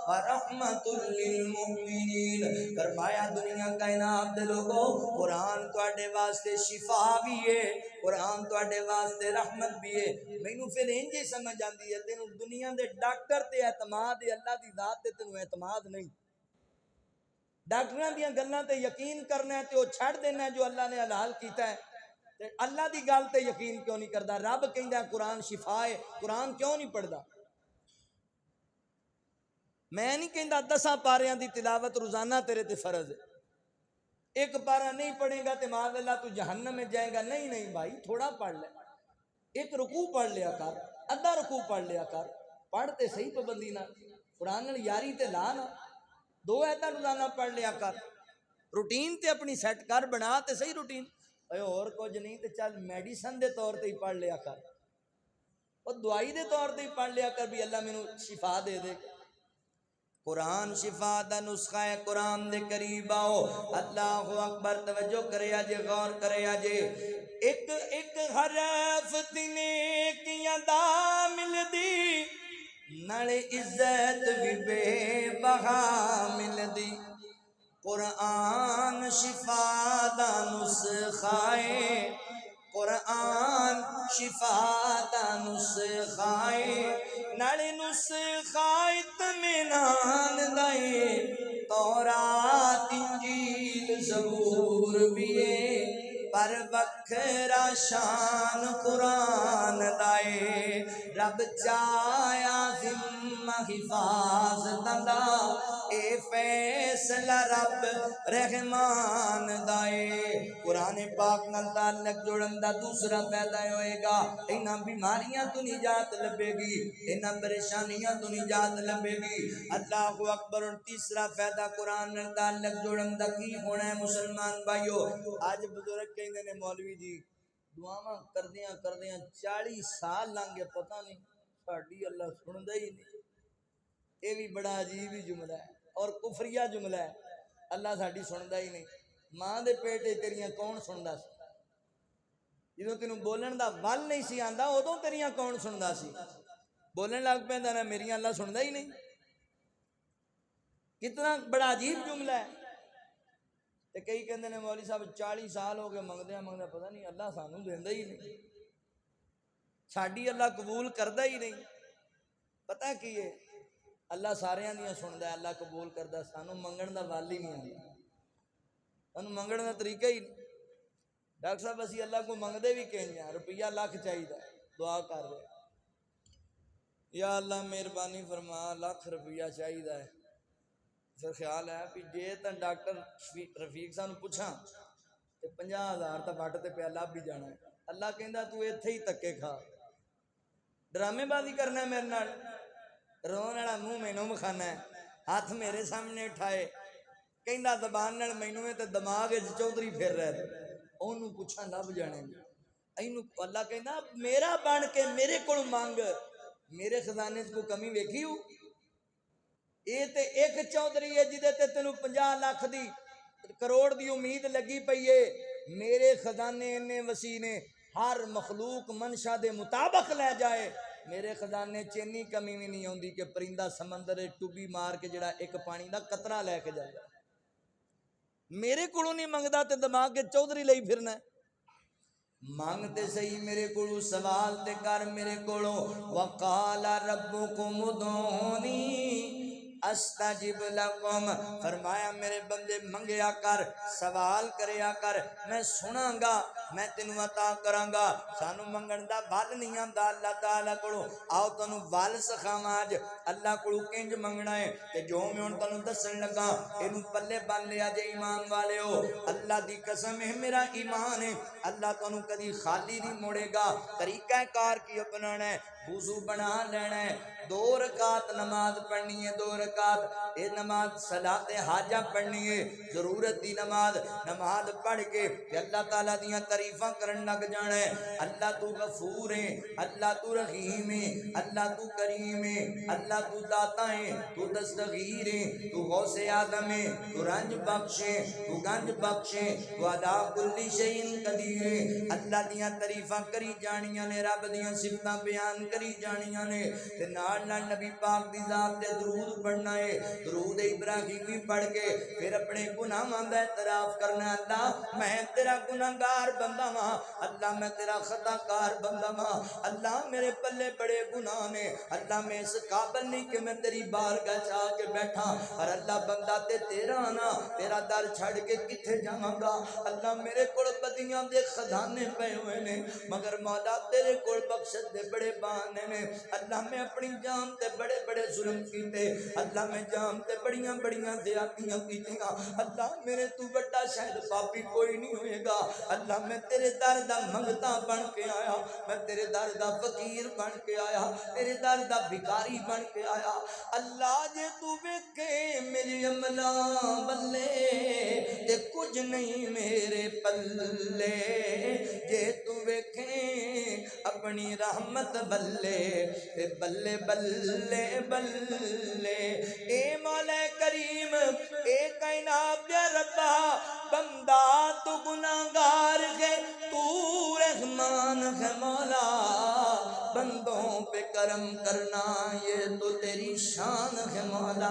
Speaker 1: وَرَحْمَةٌ لِّلْمُؤْمِنِينَ فرمایا دنیا کائنات دے لوگوں قرآن تواڈے واسطے شفا بھی ہے قرآن تواڈے واسطے رحمت بھی ہے مینوں پھر انج ہی سمجھ آندی ہے تینوں دنیا دے ڈاکٹر تے اعتماد ہے اللہ دی ذات تے تینوں اعتماد نہیں ڈاکٹراں دیاں گلاں تے یقین کرنا ہے تے او چھڑ دینا ہے جو اللہ نے حلال کیتا ہے تے اللہ دی گل تے یقین کیوں نہیں کردا رب کہندا قرآن شفا ہے قرآن کیوں نہیں پڑھدا میں نہیں کہندا 10 پاریاں دی تلاوت روزانہ تیرے تے فرض ہے ایک پارا نہیں پڑھے گا تے معاذ اللہ تو جہنم میں جائے گا نہیں بھائی تھوڑا پڑھ لے ایک رکوع پڑھ لیا کر ادھا رکوع پڑھ لیا کر پڑھ تے صحیح پابندی نال قرآن نال یاری تے لا نا 2 ایتاں روزانہ پڑھ لیا کر روٹین تے اپنی سیٹ کر بنا تے صحیح روٹین اے اور کچھ نہیں تے چل میڈیسن دے طور تے ہی پڑھ لیا کر اور دعائی دے طور تے پڑھ لیا کر بھی اللہ مینوں شفا دے دے. قرآن شفا دا نسخہ ہے. قرآن دے قریب آؤ. اللہ اکبر. توجہ کرے جے غور کرے جے. ایک ایک حرف نیکیاں دا مل دی نالے عزت بھی بے بہا مل دی. قرآن شفا دا نسخہ ہے. قرآن شفا دا نسخہ ہے. نالے نسخہ اطمینان دائے. تورات انجیل زبور بھی ہے پر بکھرا شان قرآن دائے. رب چایا ذمہ حفاظ دندا اے فیصلہ رب رحمان دائے. قرآن پاک نال تعلق جوڑن دا دوسرا فائدہ ہوئے گا انہاں بیماریاں تو نجات لبے گی, انہاں پریشانیاں تو نجات لبے گی. اللہ اکبر. اور تیسرا فائدہ قرآن نال تعلق جوڑن دا کی ہونا ہے مسلمان بھائیو. آج بزرگ کہندے نے مولوی جی دعاواں کردیاں کردیاں 40 سال لنگ گئے پتہ نہیں ساڈی اللہ سندا ہی نہیں. یہ بھی بڑا عجیب ہی جملہ ہے اور کفریہ جملہ ہے. اللہ ساڈی سندا ہی نہیں. ماں دے پیٹے تیریاں کون سندا سی؟ جدوں تینوں بولن دا ول نہیں سی آندا ادوں تیریاں کون سندا سی؟ بولن لگ پیندا نا میری اللہ سندا ہی نہیں. کتنا بڑا عجیب جملہ ہے. تے کئی کہندے نے مولوی صاحب 40 سال ہو گئے منگدے منگدے پتہ نہیں اللہ سانوں دیندا ہی نہیں, ساڈی اللہ قبول کردا ہی نہیں. پتہ کی ہے اللہ ساریاں دیاں سندا ہے, اللہ قبول کردا, سانوں منگن دا ول ہی نہیں آندا, سانوں منگن دا طریقہ ہی نہیں. ڈاکٹر صاحب اسی اللہ کو منگدے بھی کہیں روپیہ لاکھ چاہیے دعا کر رہے یا اللہ مہربانی فرما لاکھ روپیہ چاہیے ہے. پھر خیال ہے کہ جے تو ڈاکٹر رفیق صاحب پوچھاں تو 50,000 تو وٹ تے پیا لب بھی جانا ہے. اللہ کہندا تو ایتھے ہی تکے کھا, ڈرامے بازی کرنا ہے میرے نال, رون والا منہ مینوں مکھانا ہے, ہاتھ میرے سامنے اٹھائے کہندا زبان نال مینوں تے دماغ وچ چودھری پھر رہے اونوں پوچھاں لب جانے. اینوں اللہ کہندا میرا بن کے میرے کول مانگ, میرے خزانے کو کمی ویکھی ہو. یہ تے ایک چودھری ہے جدے تے تینوں 50 لاکھ دی کروڑ دی امید لگی پئی ہے. میرے خزانے اتنے وسیع نے, ہر مخلوق منشا دے مطابق لے جائے. میرے خزانے چینی کمی بھی نہیں ہوندی کہ پرندہ سمندر ٹوبی مار کے جڑا ایک پانی دا قطرہ لے کے جائے. میرے کولوں نہیں منگدا تے دماغ کے چودھری لئی پھرنا ہے. مانگتے صحیح میرے کولوں, سوال تے کر میرے کولوں. وقال ربکم ادعونی استجب لکم, فرمایا میرے بندے منگیا کر, سوال کریا کر, میں سناں گا, میں تینوں عطا کراں گا. سانو منگن دا ول نہیں آندا اللہ تعالی کولوں. آؤ تانوں ول سکھاواں اج اللہ کولوں کنج منگنا ہے. تے جو میں ہن تانوں دسن لگا اینوں پلے بن لیا جے ایمان والیو. اللہ دی قسم ہے میرا ایمان ہے اللہ تانوں کدی خالی نہیں موڑے گا. طریقہ کار کی اپنانا ہے, وضو بنا لینا ہے, 2 رکعت نماز پڑھنی ہے, 2 رکعت اے نماز صلاۃ حاجہ پڑھنی ہے, ضرورت دی نماز پڑھ کے اللہ تعالیٰ دیاں تعریفاں کرن لگ جانا ہے. اللہ تو غفور ہے, اللہ تو رحیم ہے, اللہ تو کریم ہے, اللہ تو داتا ہے, تو دستگیر ہے, تو غوث آدم ہے, تو رنج بخش ہے, تو گنج بخش ہے, تو علا کل شیء قدیر ہے. اللہ دیاں تعریفاں کری جانیاں نے, رب دیاں صفتاں بیان کری جانیاں نے, تے نال نال نبی پاک دی ذات تے درود پڑھنا ہے. درود ابراہیمی پڑھ کے پھر اپنے گناہاں دا اعتراف کرنا. اللہ میں تیرا گناہگار بندہ ہاں, اللہ میں تیرا خطا کار بندہ ہاں, اللہ میرے پلے بڑے گناہ نے, اللہ میں اس قابل نہیں کہ میں تیری بارگاہ چ آ کے بیٹھا, اور اللہ بندہ تے تیرا نا, تیرا در چھڑ کے کتھے جاواں گا. اللہ میرے کول بدیاں دے خزانے پے ہوئے نے, مگر مولا تیرے کول بخشت دے بڑے بہانے نے. اللہ میں اپنی جان تے بڑے بڑے ظلم کیتے, اللہ میں جان تے بڑیاں بڑیاں زیادتیاں کیتیاں. اللہ میرے تو بڑا شاید پاپی کوئی نہیں ہوئے گا. اللہ میں تیرے در دا منگتا بن کے آیا, میں تیرے در دا فقیر بن کے آیا, تیرے در دا بھکاری بن کے آیا. اللہ جے تو ویکھے میری عملا بلے تے کچھ نہیں میرے پلے, جے تو ویکھے اپنی رحمت بلے بلے بلے بلے اے مولا کریم اے کائنات دے ربا بندہ تو گناہگار ہے تو رحمان ہے مولا بندوں پہ کرم کرنا یہ تو تیری شان ہے مولا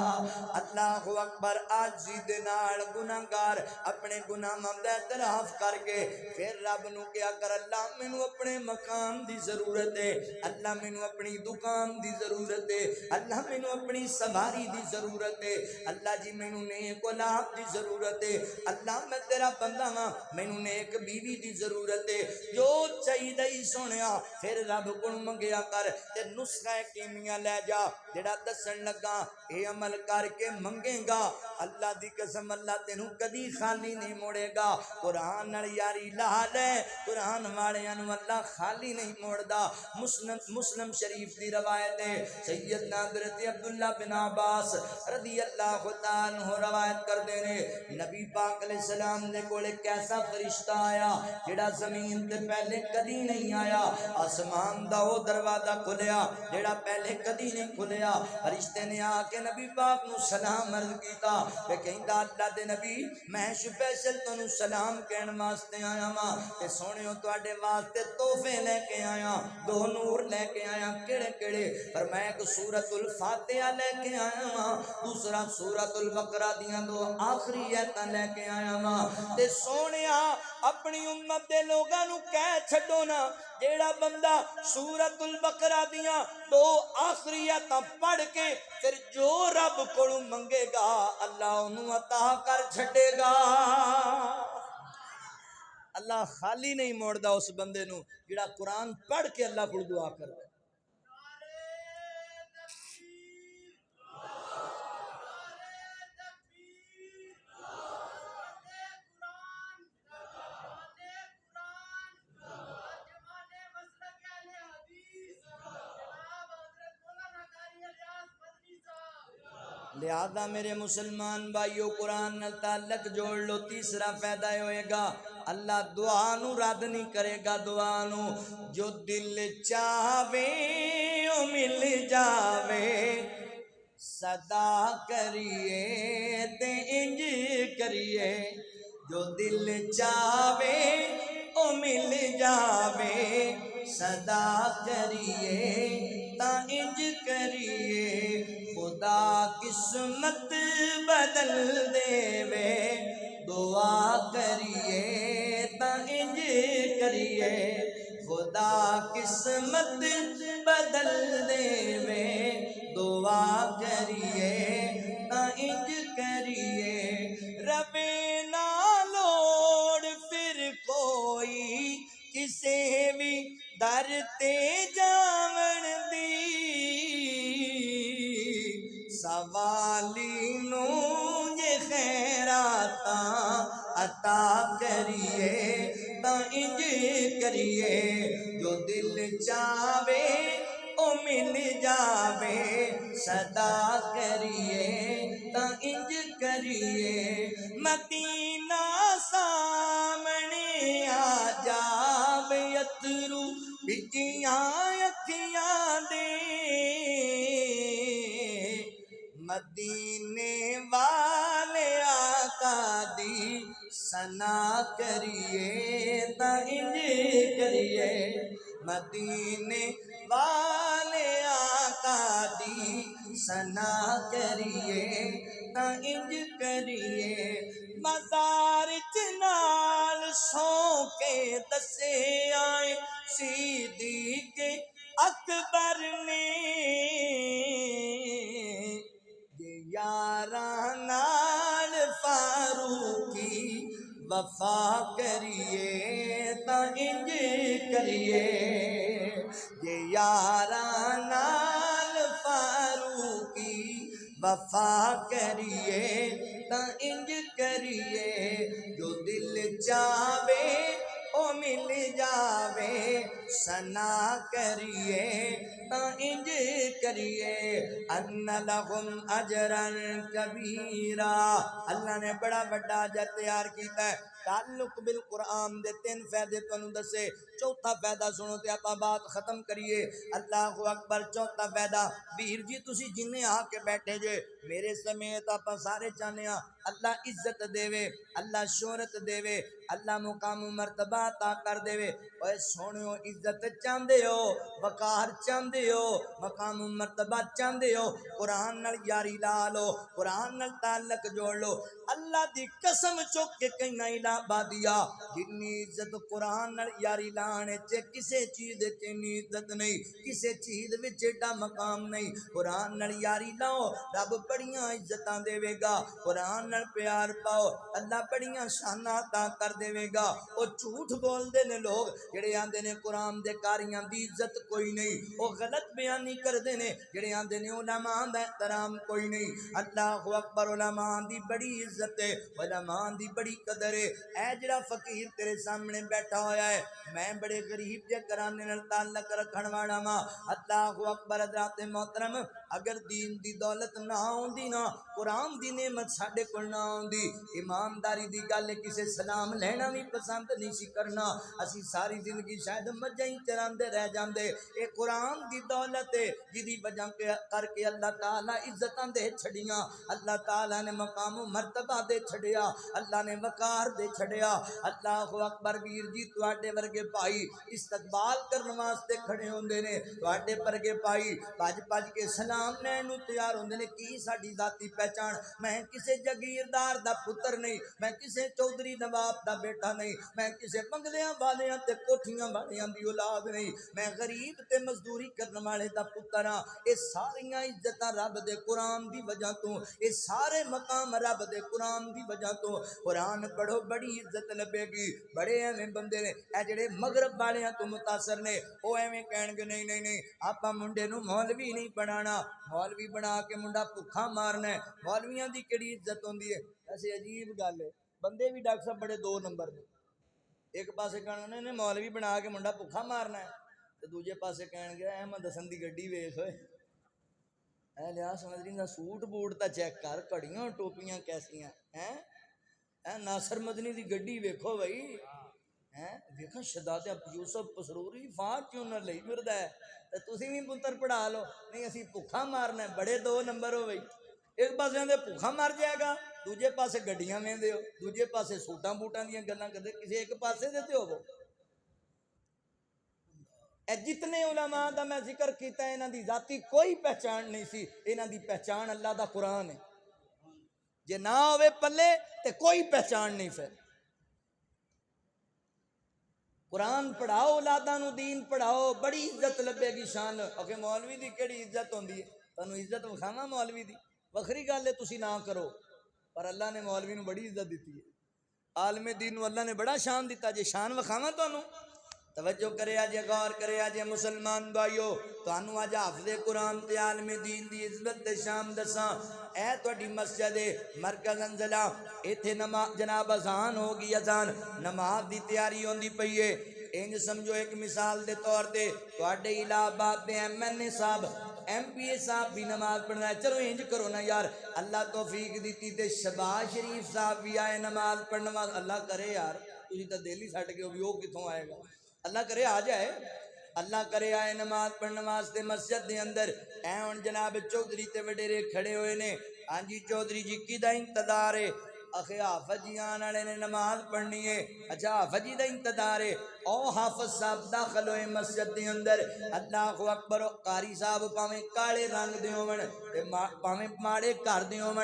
Speaker 1: اللہ اکبر عاجزی دے نال گناہگار اپنے گناہ مند اعتراف کر کے پھر رب نو کیا کر اللہ مینوں اپنے مقام دی ضرورت ہے اللہ مینوں اپنی دکان دی ضرورت ہے اللہ مینوں اپنی سواری دی ضرورت ہے اللہ جی مینوں نیک اولاد دی ضرورت ہے اللہ میں تیرا بندہ ہاں مینوں نیک بیوی دی ضرورت ہے جو چاہیے ہی سونیا پھر رب کو منگیا کر تے نسخہ کیمیا لے جا جڑا دسن لگا اے عمل کر کے منگے گا اللہ دی قسم اللہ تینوں کدی خالی نہیں موڑے گا قرآن نال یاری لا لے قرآن والیاں نو اللہ خالی نہیں موڑدا مسلم شریف دی روایت ہے سیدنا حضرت عبداللہ بن عباس رضی اللہ تعالی عنہ روایت کردے نے نبی پاک علیہ السلام دے کول ایک ایسا فرشتہ آیا جڑا زمین تے پہلے کدی نہیں آیا آسمان دا او دروازہ کھلیا جڑا پہلے کدی نہیں کھلیا فرشتے نے آ کے نبی پاک نو سلام عرض کیتا کہ کہندا اللہ دے نبی میں سپیشل تانوں سلام کہن واسطے آیا ہاں تے سونےو تواڈے واسطے تحفے لے کے آیا دو نور لے کے آیا کیڑے کیڑے فرمایا ایک سورۃ الفاتحہ لے کے آیا ہاں دوسرا سورۃ البقرہ دیاں دو آخری آیتاں لے کے آیا ہاں تے سونیا اپنی امت دے لوگاں نو کہہ چھڈو نا جیڑا بندہ سورۃ البقرہ دیاں دو آخری آیتاں پڑھ کے پھر جو رب کولوں منگے گا اللہ انہوں عطا کر چھڈے گا اللہ خالی نہیں موڑدا اس بندے نو جڑا قرآن پڑھ کے اللہ کو دعا کرے لہذا میرے مسلمان بھائیو قرآن نال تعلق جوڑ لو تیسرا فائدہ ہوئے گا اللہ دعا نو رد نہیں کرے گا دعا نو جو دل چاہے او مل جاوے صدا کریے تے انج کریے جو دل چاہے او مل جاوے صدا کریے تا انج کریے خدا قسمت بدل دے وے دعا کریے تا انج کریے خدا قسمت بدل دے وے دعا کریے تا انج کریے ربے نہ لوڑ پھر کوئی کسے بھی در تے جاون دی سوالی نو یہ خیراتاں عطا کریے تا انج کریے جو دل چاہے او مل جاوے صدا کریے تا انج کریے مدینہ سامنے آ جاوے اترو بجیاں اکھیاں دے مدینے والے آقا دی ثنا کریے تا انج کریے مدینے والے آقا دی ثنا کریے تا انج کریے مزار نال سو کے دسے آئے صدیق اکبر نے یاراں نال فاروقی وفا کریے تا انج کریے یہ یاراں نال فاروقی وفا کریے تا انج کریے جو دل چاہے او مل جاوے سنا کریے تا انج کریے ان لہم اجرن کبیرا اللہ نے بڑا بڑا اجر تیار کیتا ہے تعلق بالقرآن دے 3 فائدے تانوں دسے چوتھا فائدہ سنو تے آپ بات ختم کریے اللہ اکبر چوتھا فائدہ ویر جی تسی جنہیں آ کے بیٹھے جے میرے سمیت آپ سارے چاہنے ہاں اللہ عزت دے وے اللہ شہرت دے وے اللہ مقام و مرتبہ عطا کر دے وے اوے سونیو عزت چاندے ہو وقار چاندے ہو مقام و مرتبہ چاندے ہو قرآن نال یاری لا لو قرآن نال تعلق جوڑ لو اللہ دی قسم چک کے کہیں نہ بادیا جنی عزت قرآن نال یاری لانے چے کسے چیز چنی عزت نہیں کسے چیز وچ ایڈا مقام نہیں قرآن نال یاری لاؤ رب بڑیاں عزتاں دے وے گا قرآن نال پیار پاؤ اللہ بڑیاں شاناں عطا کر دے وے گا او جھوٹ بول دے نے لوگ جڑے آندے نے قرآن دے کاریاں دی عزت کوئی نہیں او غلط بیانی کر دے نے جڑے آندے نے علماء دا احترام کوئی نہیں اللہ اکبر علماء دی بڑی عزت ہے علماء دی بڑی قدر ہے اے جڑا فقیر تیرے سامنے بیٹھا ہویا ہے میں بڑے غریب جے کرانے نال تعلق رکھن والا ماں اللہ اکبر حضرات محترم اگر دین دی دولت نہ ہوندی نا قرآن دی نعمت ساڈے کول نہ ہوندی ایمانداری دی گل کسے سلام لینا بھی پسند نہیں سی کرنا اسی ساری زندگی شاید مجھیں ہی چراندے رہ جاندے اے قرآن دی دولت ہے جدی وجہ کر کے اللہ تعالی عزتاں دے چھڑیاں اللہ تعالی نے مقام و مرتبہ دے چھڑیا اللہ نے وقار دے چھڑیا اللہ اکبر ویر جی تواڈے ورگے بھائی استقبال کرن واسطے کھڑے ہوندے نے تواڈے ورگے بھائی بھج بھج کے سلام لین نوں تیار ہوندے نے کی ساڈی ذاتی پہچان میں کسے جگیردار دا پتر نہیں میں کسے چودھری نواب دا بیٹا نہیں میں کسے بنگلیاں والیاں تے کوٹھیاں والیاں دی اولاد نہیں میں غریب تے مزدوری کرن والے دا پتر ہاں اے ساریاں عزتاں رب دے قرآن دی وجہ تو اے سارے مقام رب دے قرآن دی وجہ تو قرآن پڑھو بڑی عزت لبے گی بڑے ایویں بندے نے اے جڑے مغرب والیاں تو متاثر نے او ایویں کہن گے نہیں نہیں نہیں آپا منڈے نو مولوی نہیں بنانا مولوی بنا کے منڈا بھکھا مارنا ہے مولویاں دی کیڑی عزت ہوندی ہے ایسے عجیب گل ہے بندے بھی ڈاکٹر صاحب بڑے 2 نمبر نے ایک پاسے کہن نے مولوی بنا کے منڈا بھکھا مارنا ہے تے دوجے پاسے کہن گے احمد حسن دی گڈی ویکھ اوئے اے لیا سمجھ رہی سوٹ بوٹ تا چیک کر کڑیاں ٹوپیاں کیسیاں ہیں اے ناصر مدنی دی گڈی ویکھو بھائی ہیں ویکھو شداد یوسف پسروری فارچونر لئی پھردا ہے تے تسی بھی پتر پڑھا لو نہیں اسی بھکھا مارنا ہے بڑے 2 نمبر ہو بھائی ایک پاسے دے بھکھا مار جائے گا دوجے پاسے گڈیاں ویندے ہو دوجے پاسے سوٹاں بوٹاں دیاں گلاں کردے کسے ایک پاسے دے تے ہوو اے جتنے علماء دا میں ذکر کیتا ہے انہاں دی ذاتی کوئی پہچان نہیں سی انہاں دی پہچان اللہ دا قرآن ہے جے نہ ہوئے پلے تے کوئی پہچان نہیں پھر قرآن پڑھاؤ اولاداں نو دین پڑھاؤ بڑی عزت لبے گی شان اوکے مولوی دی کیڑی عزت ہوندی ہے تانوں عزت وکھاواں مولوی دی وکھری گل ہے تسی نہ کرو پر اللہ نے مولوی نو بڑی عزت دیتی ہے عالم دین نو اللہ نے بڑا شان دیتا جے شان وکھاواں تانوں توجہ کرے جے غور کرے جے مسلمان بھائیو تانوں اج حافظ قرآن تے عالم دین دی عزت تے شان دساں اے تہاڈی مسجد مرکز انزلہ ایتھے نماز جناب اذان ہو گئی اذان نماز دی تیاری ہوندی پئی ہے انج سمجھو ایک مثال دے طور تے تہاڈے الہ آباد دے ایم این اے صاحب ایم پی اے صاحب بھی نماز پڑھنا ہے چلو انج کرو نا یار اللہ توفیق دیتی تے شہباز شریف صاحب بھی آئے نماز پڑھنے واسطے اللہ کرے یار تسی تے دل ہی چھڈ کے ہو بھی وہ کتھوں آئے گا اللہ کرے آ جائے اللہ کرے آئے نماز پڑھنے واسطے مسجد دے اندر اے ہن جناب چودھری تے وڈیرے کھڑے ہوئے نے ہاں جی چودھری جی کدا انتظار ہے اخے حافظ جی آن والے نے نماز پڑھنی ہے اچھا حافظ جی دا انتظار ہے او حافظ صاحب داخل ہوئے مسجد دے اندر اللہ اکبر قاری صاحب پاویں کالے رنگ دے ہون تے پاویں ماڑے گھر دے ہون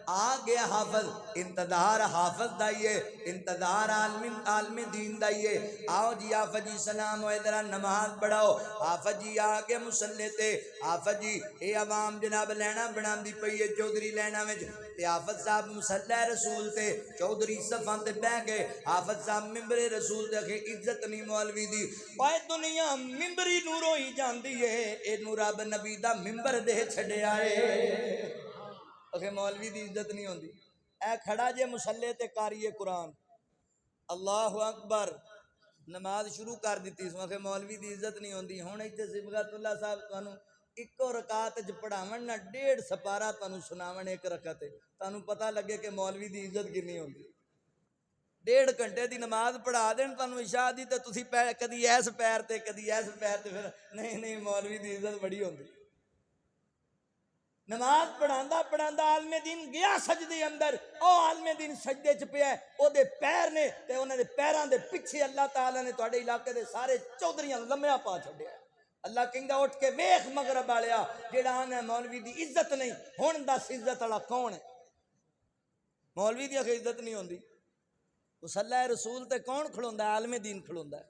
Speaker 1: آ گیا حافظ انتظار حافظ دائیے انتظار عالم دین دائیے آؤ جی حافظ جی سلام ہوئے ذرا نماز پڑھاؤ حافظ جی آگے مسلے تے حافظ جی اے عوام جناب لینا بنا دی پئی ہے چودھری لینا وچ تے حافظ صاحب مسلح رسول تے چودھری صفاں تے بہ گئے حافظ صاحب ممبر رسول تے کہ عزت نہیں مولوی دی اوے دنیا ممبری نور ہوئی جاندی ہے اے نور رب نبی دا ممبر دے چھڈیا اے اوکے مولوی دی عزت نہیں ہوندی اے کھڑا جے مسلے تے قاری قرآن اللہ اکبر نماز شروع کر دیتی سو کہ مولوی دی عزت نہیں ہوندی ہن ایتھے صبغت اللہ صاحب تانوں اکو رکعت وچ پڑھاون نہ 1.5 سپارہ تانوں سناون ایک رکعت تانوں پتہ لگے کہ مولوی دی عزت کنی ہوندی 1.5 گھنٹے دی نماز پڑھا دین تانوں عشاء دی تے تسی کدی ایس پیر تے کدی ایس پیر تے پھر نہیں مولوی دی عزت بڑی ہوندی نماز پڑھاندا پڑھاندا عالم دین گیا سجدے اندر او عالم دین سجدے چ پیا او دے پیر نے تے انہاں دے پیراں دے پیچھے اللہ تعالی نے تواڈے علاقے دے سارے چودھریاں لمیا پا چھڈیا اللہ کہندا اٹھ کے ویکھ مغرب والیا جیڑا آنا مولوی دی عزت نہیں ہن دس عزت والا کون ہے مولوی دی عزت نہیں ہوندی مصلی رسول تے کون کھلوندا ہے عالم دین کھلوندا ہے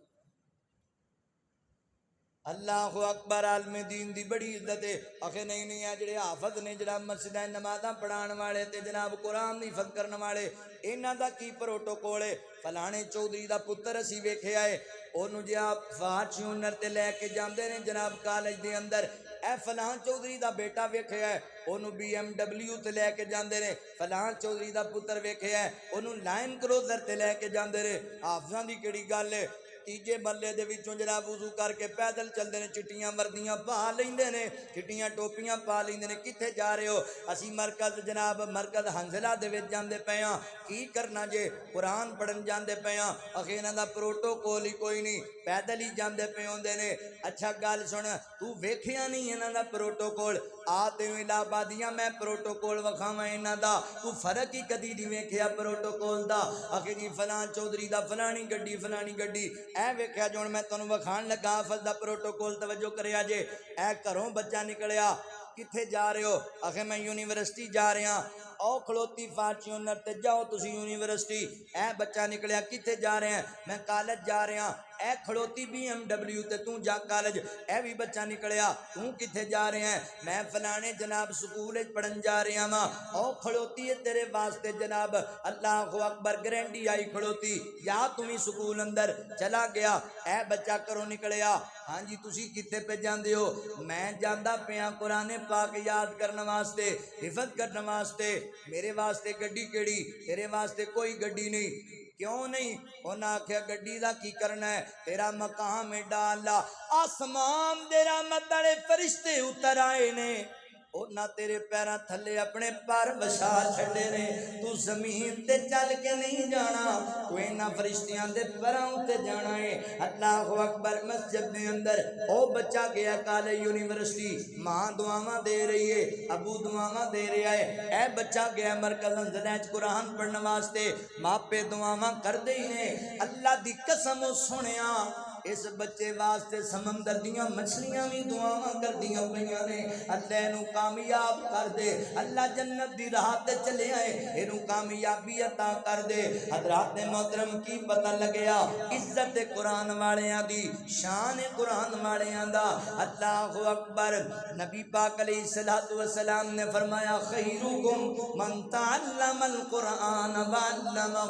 Speaker 1: اللہ اکبر عالم دین دی بڑی عزت ہے آخر نہیں ہے جڑے حافظ نے جناب مسجد نمازاں پڑھان والے تے جناب قرآن دی حفظ کرن والے انہاں دا کی پروٹوکول ہے فلانے چودھری دا پتر اسی ویکھیا ہے اونوں جے آپ فارچونر تے لے کے جاندے نے جناب کالج دے اندر اے فلاں چودھری دا بیٹا ویکھیا ہے اونوں BMW تے لے کے جاندے نے فلاں چودھری دا پتر ویکھیا ہے اونوں لائن کروزر تے لے کے جاندے نے حافظاں دی کیڑی گل ہے تیجے بلے دے وچوں جناب وضو کر کے پیدل چلدے نے چٹیاں وردیاں پا لیندے نے چٹیاں ٹوپیاں پا لیندے نے کتھے جا رہے ہو اسی مرکز جناب مرکز حنزلہ دے وچ جاندے پے ہاں کی کرنا جے قرآن پڑھن جاندے پے ہاں اخے انہاں دا پروٹوکول ہی کوئی نہیں پیدل ہی جاندے پے ہوندے نے اچھا گل سن تو ویکھیا نہیں انہاں دا پروٹوکول آ تینوں الہ آبادیاں میں پروٹوکول وکھاواں انہاں دا تو فرق ہی کدی نہیں ویکھیا پروٹوکول دا اخے جی فلاں چودھری دا فلانی گڈی اے ویکھیا جون میں تانوں وکھان لگا حافظ دا پروٹوکول توجہ کریا جے اے گھروں بچہ نکلیا کتھے جا رہے ہو آخر میں یونیورسٹی جا رہا او کھلوتی فارچونر تے جاؤ تسی یونیورسٹی اے بچہ نکلیا کتھے جا رہے ہیں میں کالج جا رہا اے کھلوتی BMW تے تو جا کالج اے بھی بچہ نکلیا تو کتھے جا رہے ہیں میں فلانے جناب سکول پڑھن جا رہا ہاں او کھلوتی ہے تیرے واسطے جناب اللہ اکبر گرینڈی آئی کھلوتی یا تمہیں سکول اندر چلا گیا اے بچہ کرو نکلیا ہاں جی تسی کتھے پہ جاندے ہو میں جاندا پیا قرآن پاک یاد کرنے واسطے حفظ کرنے واسطے میرے واسطے گڈی کیڑی تیرے واسطے کوئی گڈی نہیں کیوں نہیں انہاں آکھیا گڈی دا کی کرنا ہے تیرا مقام ہے ڈالا آسمان دے رحمت والے فرشتے اتر آئے نے اونا تیرے پیرا تھلے اپنے پر بشا چھڑے نے تو زمین تے چل کے نہیں جانا تو اینا فرشتیاں دے پراؤں تے جانا ہے اللہ اکبر مسجد دے اندر او بچہ گیا کالے یونیورسٹی ماں دعاواں دے رہی ہے ابو دعاواں دے رہا ہے اے بچہ گیا مرکز انزلائچ قرآن پڑھنے واسطے ماں پہ دعاواں کر دے نے اللہ دی قسم سنیا اس بچے واسطے سمندر دیاں مچھلیاں بھی دعاواں کر دیاں پئیاں نے اللہ نو کامیاب کر دے اللہ جنت دی راہ تے چلے آئے اینو کامیابی عطا کر دے حضرات محترم کی پتہ لگیا عزت قرآن والیاں دی شان قرآن والیاں دا اللہ اکبر نبی پاک علیہ الصلوۃ والسلام نے فرمایا خیرکم من تعلم القرآن وعلمہ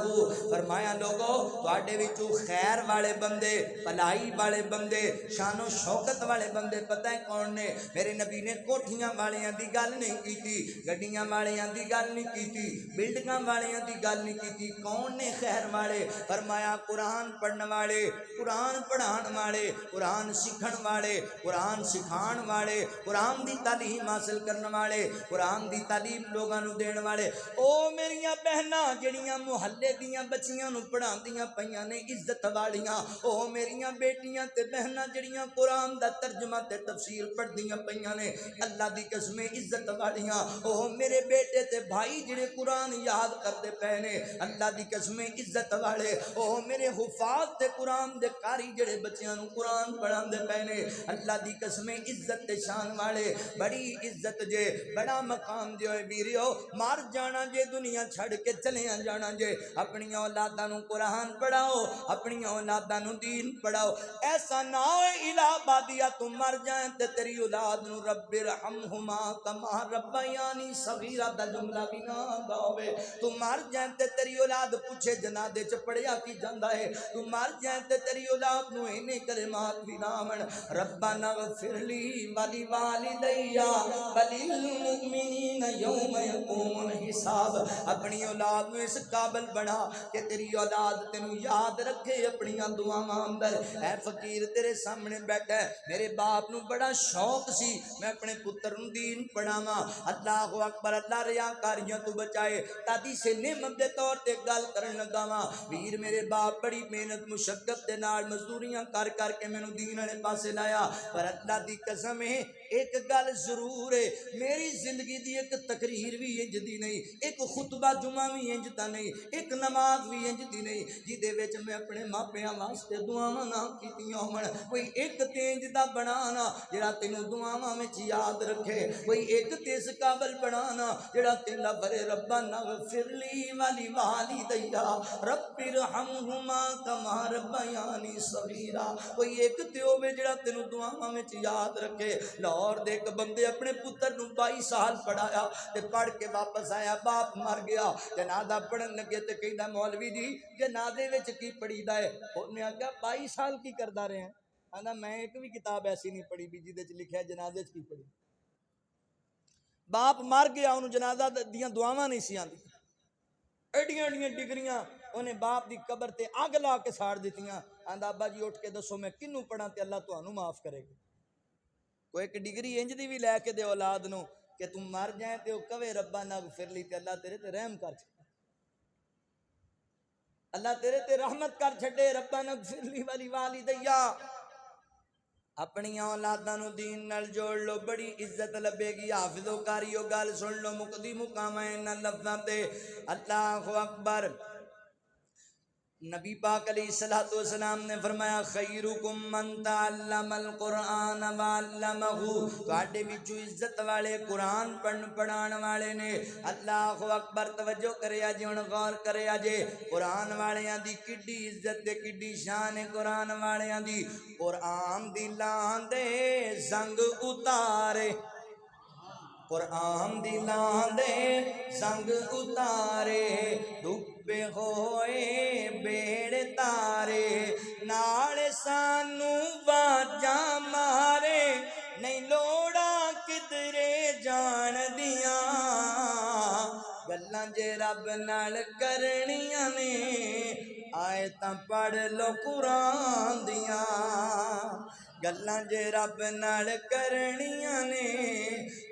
Speaker 1: فرمایا لوگو تواڈے وچوں خیر والے بندے بھلائی والے بندے شان و شوکت والے بندے پتہ ہے کون نے میرے نبی نے کوٹھیاں والیاں دی گل نہیں کیتی گڈیاں والیاں دی گل نہیں کیتی بلڈنگاں والیاں دی گل نہیں کیتی کون نے خیر والے فرمایا قرآن پڑھن والے قرآن پڑھان والے قرآن سکھن والے قرآن سکھان والے قرآن دی تعلیم حاصل کرن والے قرآن دی تعلیم لوگاں نو دین والے او میریاں بہناں جڑیاں محلے دیاں بچیاں نو پڑھاندیاں پیاں نے عزت والیاں او میریاں بیٹیاں تے بہناں جڑیاں قرآن دا ترجمہ تے تفسیر پڑھدیاں پیاں نے اللہ دی قسم عزت والیاں او میرے بیٹے تے بھائی جڑے قرآن یاد کردے پے نے اللہ دی قسم عزت والے او میرے حفاظ تے قرآن دے قاری جڑے بچیاں نو قرآن پڑھاندے پے نے اللہ دی قسم عزت تے شان والے بڑی عزت جے بڑا مقام دے ہوئے ویریو مار جانا جے دنیا چھڑ کے چلے جانا جے اپنی اولاداں نو قرآن پڑھاؤ اپنی اولاداں نو دین پڑھاؤ ایسا نہ ہو الہ بادیا تم مر جائیں تے تیری اولاد نو رب رحمہما کما ربیانی صغیرہ دا جملہ بھی نہ گاوے تم مر جائیں تے تیری اولاد پوچھے جنادے چ پڑھیا کی جاندا ہے تم مر جائیں تے تیری اولاد نو اینے کلمات بھی نہ من ربنا اغفر لی ولی والدیا وللمؤمنین یوم یقوم الحساب، اپنی اولاد میں اس قابل بنا کہ تیری اولاد تینوں یاد رکھے اپنی دعاواں اندر۔ اے فقیر تیرے سامنے بیٹھا ہے، میرے باپ نو بڑا شوق سی میں اپنے پتر نو دین پڑھاواں۔ اللہ اکبر، اللہ ریاکاریاں تو بچائے، تادی سے نعمت دے طور تے گل کرن لگا وا، ویر میرے باپ بڑی محنت مشقت دے نال مزدوریاں کر کر کے مینوں دین والے پاسے لایا، پر اللہ دی قسم ہے ایک گل ضرور ہے، میری زندگی دی ایک تقریر بھی انج دی نہیں، ایک خطبہ جمعہ بھی انج دا نہیں، ایک نماز بھی انج دی نہیں جدے وچ میں اپنے ماپیاں واسطے دعاواں نہ کیتیاں ہون۔ کوئی ایک تینج دا بنانا جڑا تینوں دعاواں وچ یاد رکھے، کوئی ایک تیس قابل بنانا جڑا تیلا برے ربنا اغفر لی والی والدیا رب ارحمہما کما ربیانی صغیرا، کوئی ایک تے ہوے جڑا تینوں دعاواں وچ یاد رکھے۔ لاہور دے ایک بندے اپنے پتر نو 22 سال پڑھایا تے پڑھ کے واپس آیا، باپ مر گیا، جنازہ پڑھن لگے تے کہندا مولوی جی جنازے وچ کی پڑھیدا ہے؟ انہیں آکھیا 22 سال کی کردا رہے ہیں؟ آندا میں ایک بھی کتاب ایسی نہیں پڑھی بھی جہدے وچ لکھیا ہے جنازے وچ کی پڑھی۔ باپ مر گیا، انہوں جنازہ دیاں دعاواں نہیں سی آندی، ایڈیاں ایڈیاں ڈگریاں انہیں باپ دی قبر تے اگ لا کے ساڑ دیتیاں۔ آندا ابا جی اٹھ کے دسو میں کنوں پڑھاں تے اللہ تانوں معاف کرے گا؟ کوئی ایک ڈگری انج دی بھی لے کے دے اولاد نو کہ تم مر جائیں تے او کہے ربنا اغفر لی تے اللہ تیرے تے رحم کر چھڑے، اللہ تیرے تے رحمت کر چھڑے، ربنا اغفر لی والی والدیا۔ اپنی اولاداں نو دین نال جوڑ لو، بڑی عزت لبے گی۔ حافظو کاریو گل سن لو، مقدی مقامہ ان لفظاں تے، اللہ اکبر۔ نبی پاک علیہ الصلوۃ والسلام نے فرمایا خیرکم من تعلم القرآن وعلمہ، تواڈے وچوں عزت والے قرآن پڑھان والے نے۔ اللہ اکبر، توجہ کریا جی، ہن غور کریا جی، قرآن والیاں دی کڈی عزت تے کڈی شان ہے قرآن والیاں دی۔ قرآن دی لان دے زنگ اتارے، قرآن دی لان دے زنگ اتارے، ڈبے ہوئے بیڑ تارے، نال سانو واجاں مارے، نہیں لوڑا کدرے جان دیاں، گلاں جے رب نال کرنیاں نے آیتاں پڑھ لو قرآن دیاں، گلاں جے رب نال کرنیاں نے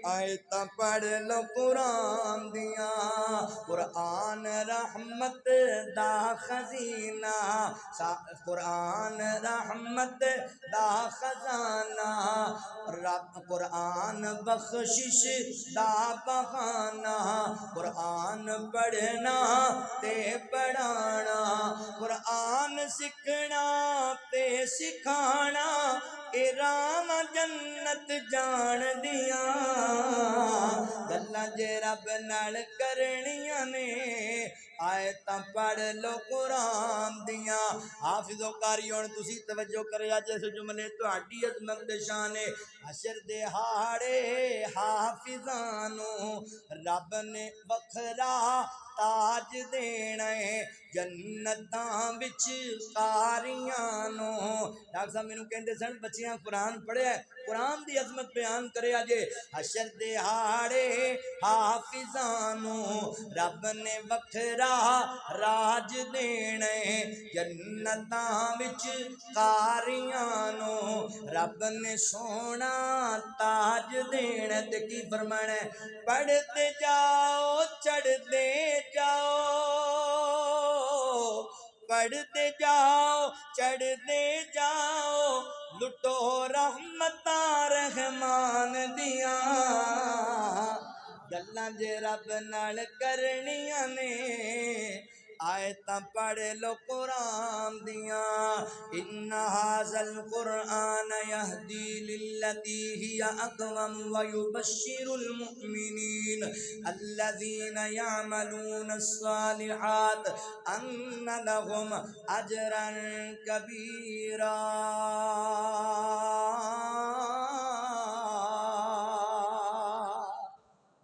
Speaker 1: آیتاں پڑھ لو قرآن دیاں۔ قرآن رحمت دا خزینہ، قرآن رحمت دا خزانہ، رب قرآن بخشش دا بہانہ، قرآن پڑھنا تے پڑھانا، قرآن سکھنا تے سکھانا، اے راہ جنت جان دیاں، گلاں جے رب نال کرنیاں نے آیتاں پڑھ لو قرآن دیاں۔ حافظو کاریوں تسی توجہ کریا جس جملے تہاڈی عظمت تے شان ہے، حشر دے ہاڑے حافظانو رب نے وکھرا تاج دینا ہے، جنتاں وچ قاریاں نو۔ ڈاکٹر صاحب مینوں کہندے سن بچیاں قرآن پڑھیا ہے، قرآن دی عظمت بیان کریا جے، حشر دے ہاڑے حافظانو رب نے وکھرا راج دینا ہے، جنتاں وچ قاریاں نو رب نے سونا تاج دینا۔ تے کی فرمانا ہے، پڑھتے جاؤ چڑھتے جاؤ، پڑھتے جاؤ چڑھتے جاؤ، لٹو رحمتاں رحمان دیاں، گلاں جے رب نال کرنیاں نے آیتاں پڑھ لو قرآن دیاں۔ ان ھذا القرآن یہدی للتی ہی اقوم ویبشر المؤمنین الذین یعملون الصالحات ان لهم اجرا کبیرا۔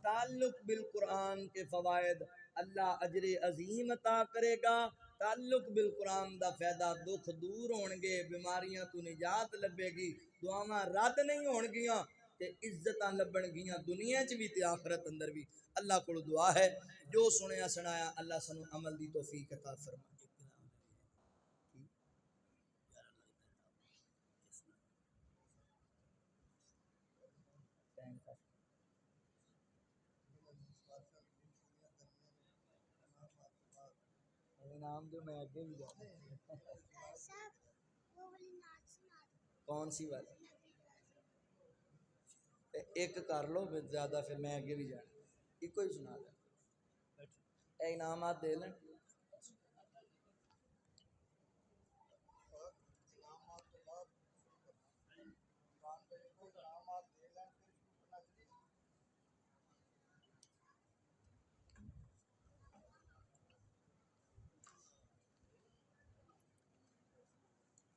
Speaker 1: تعلق بالقرآن کے فوائد، اللہ اجر عظیم عطا کرے گا۔ تعلق بالقرآن دا فائدہ، دکھ دور ہون گے، بیماریاں تو نجات لبے گی، دعاواں رد نہیں ہون گیاں، تے عزتاں لبن گیاں دنیا چ بھی تے آخرت اندر بھی اللہ کو دعا ہے جو سنیا سنایا اللہ سنو عمل دی توفیق عطا فرمائے نام دو میں آگے بھی جاؤں کون سی بات ایک کر لو پھر زیادہ پھر میں آگے بھی جانا ایک ہی سنا دیں اے انعامات دے لیں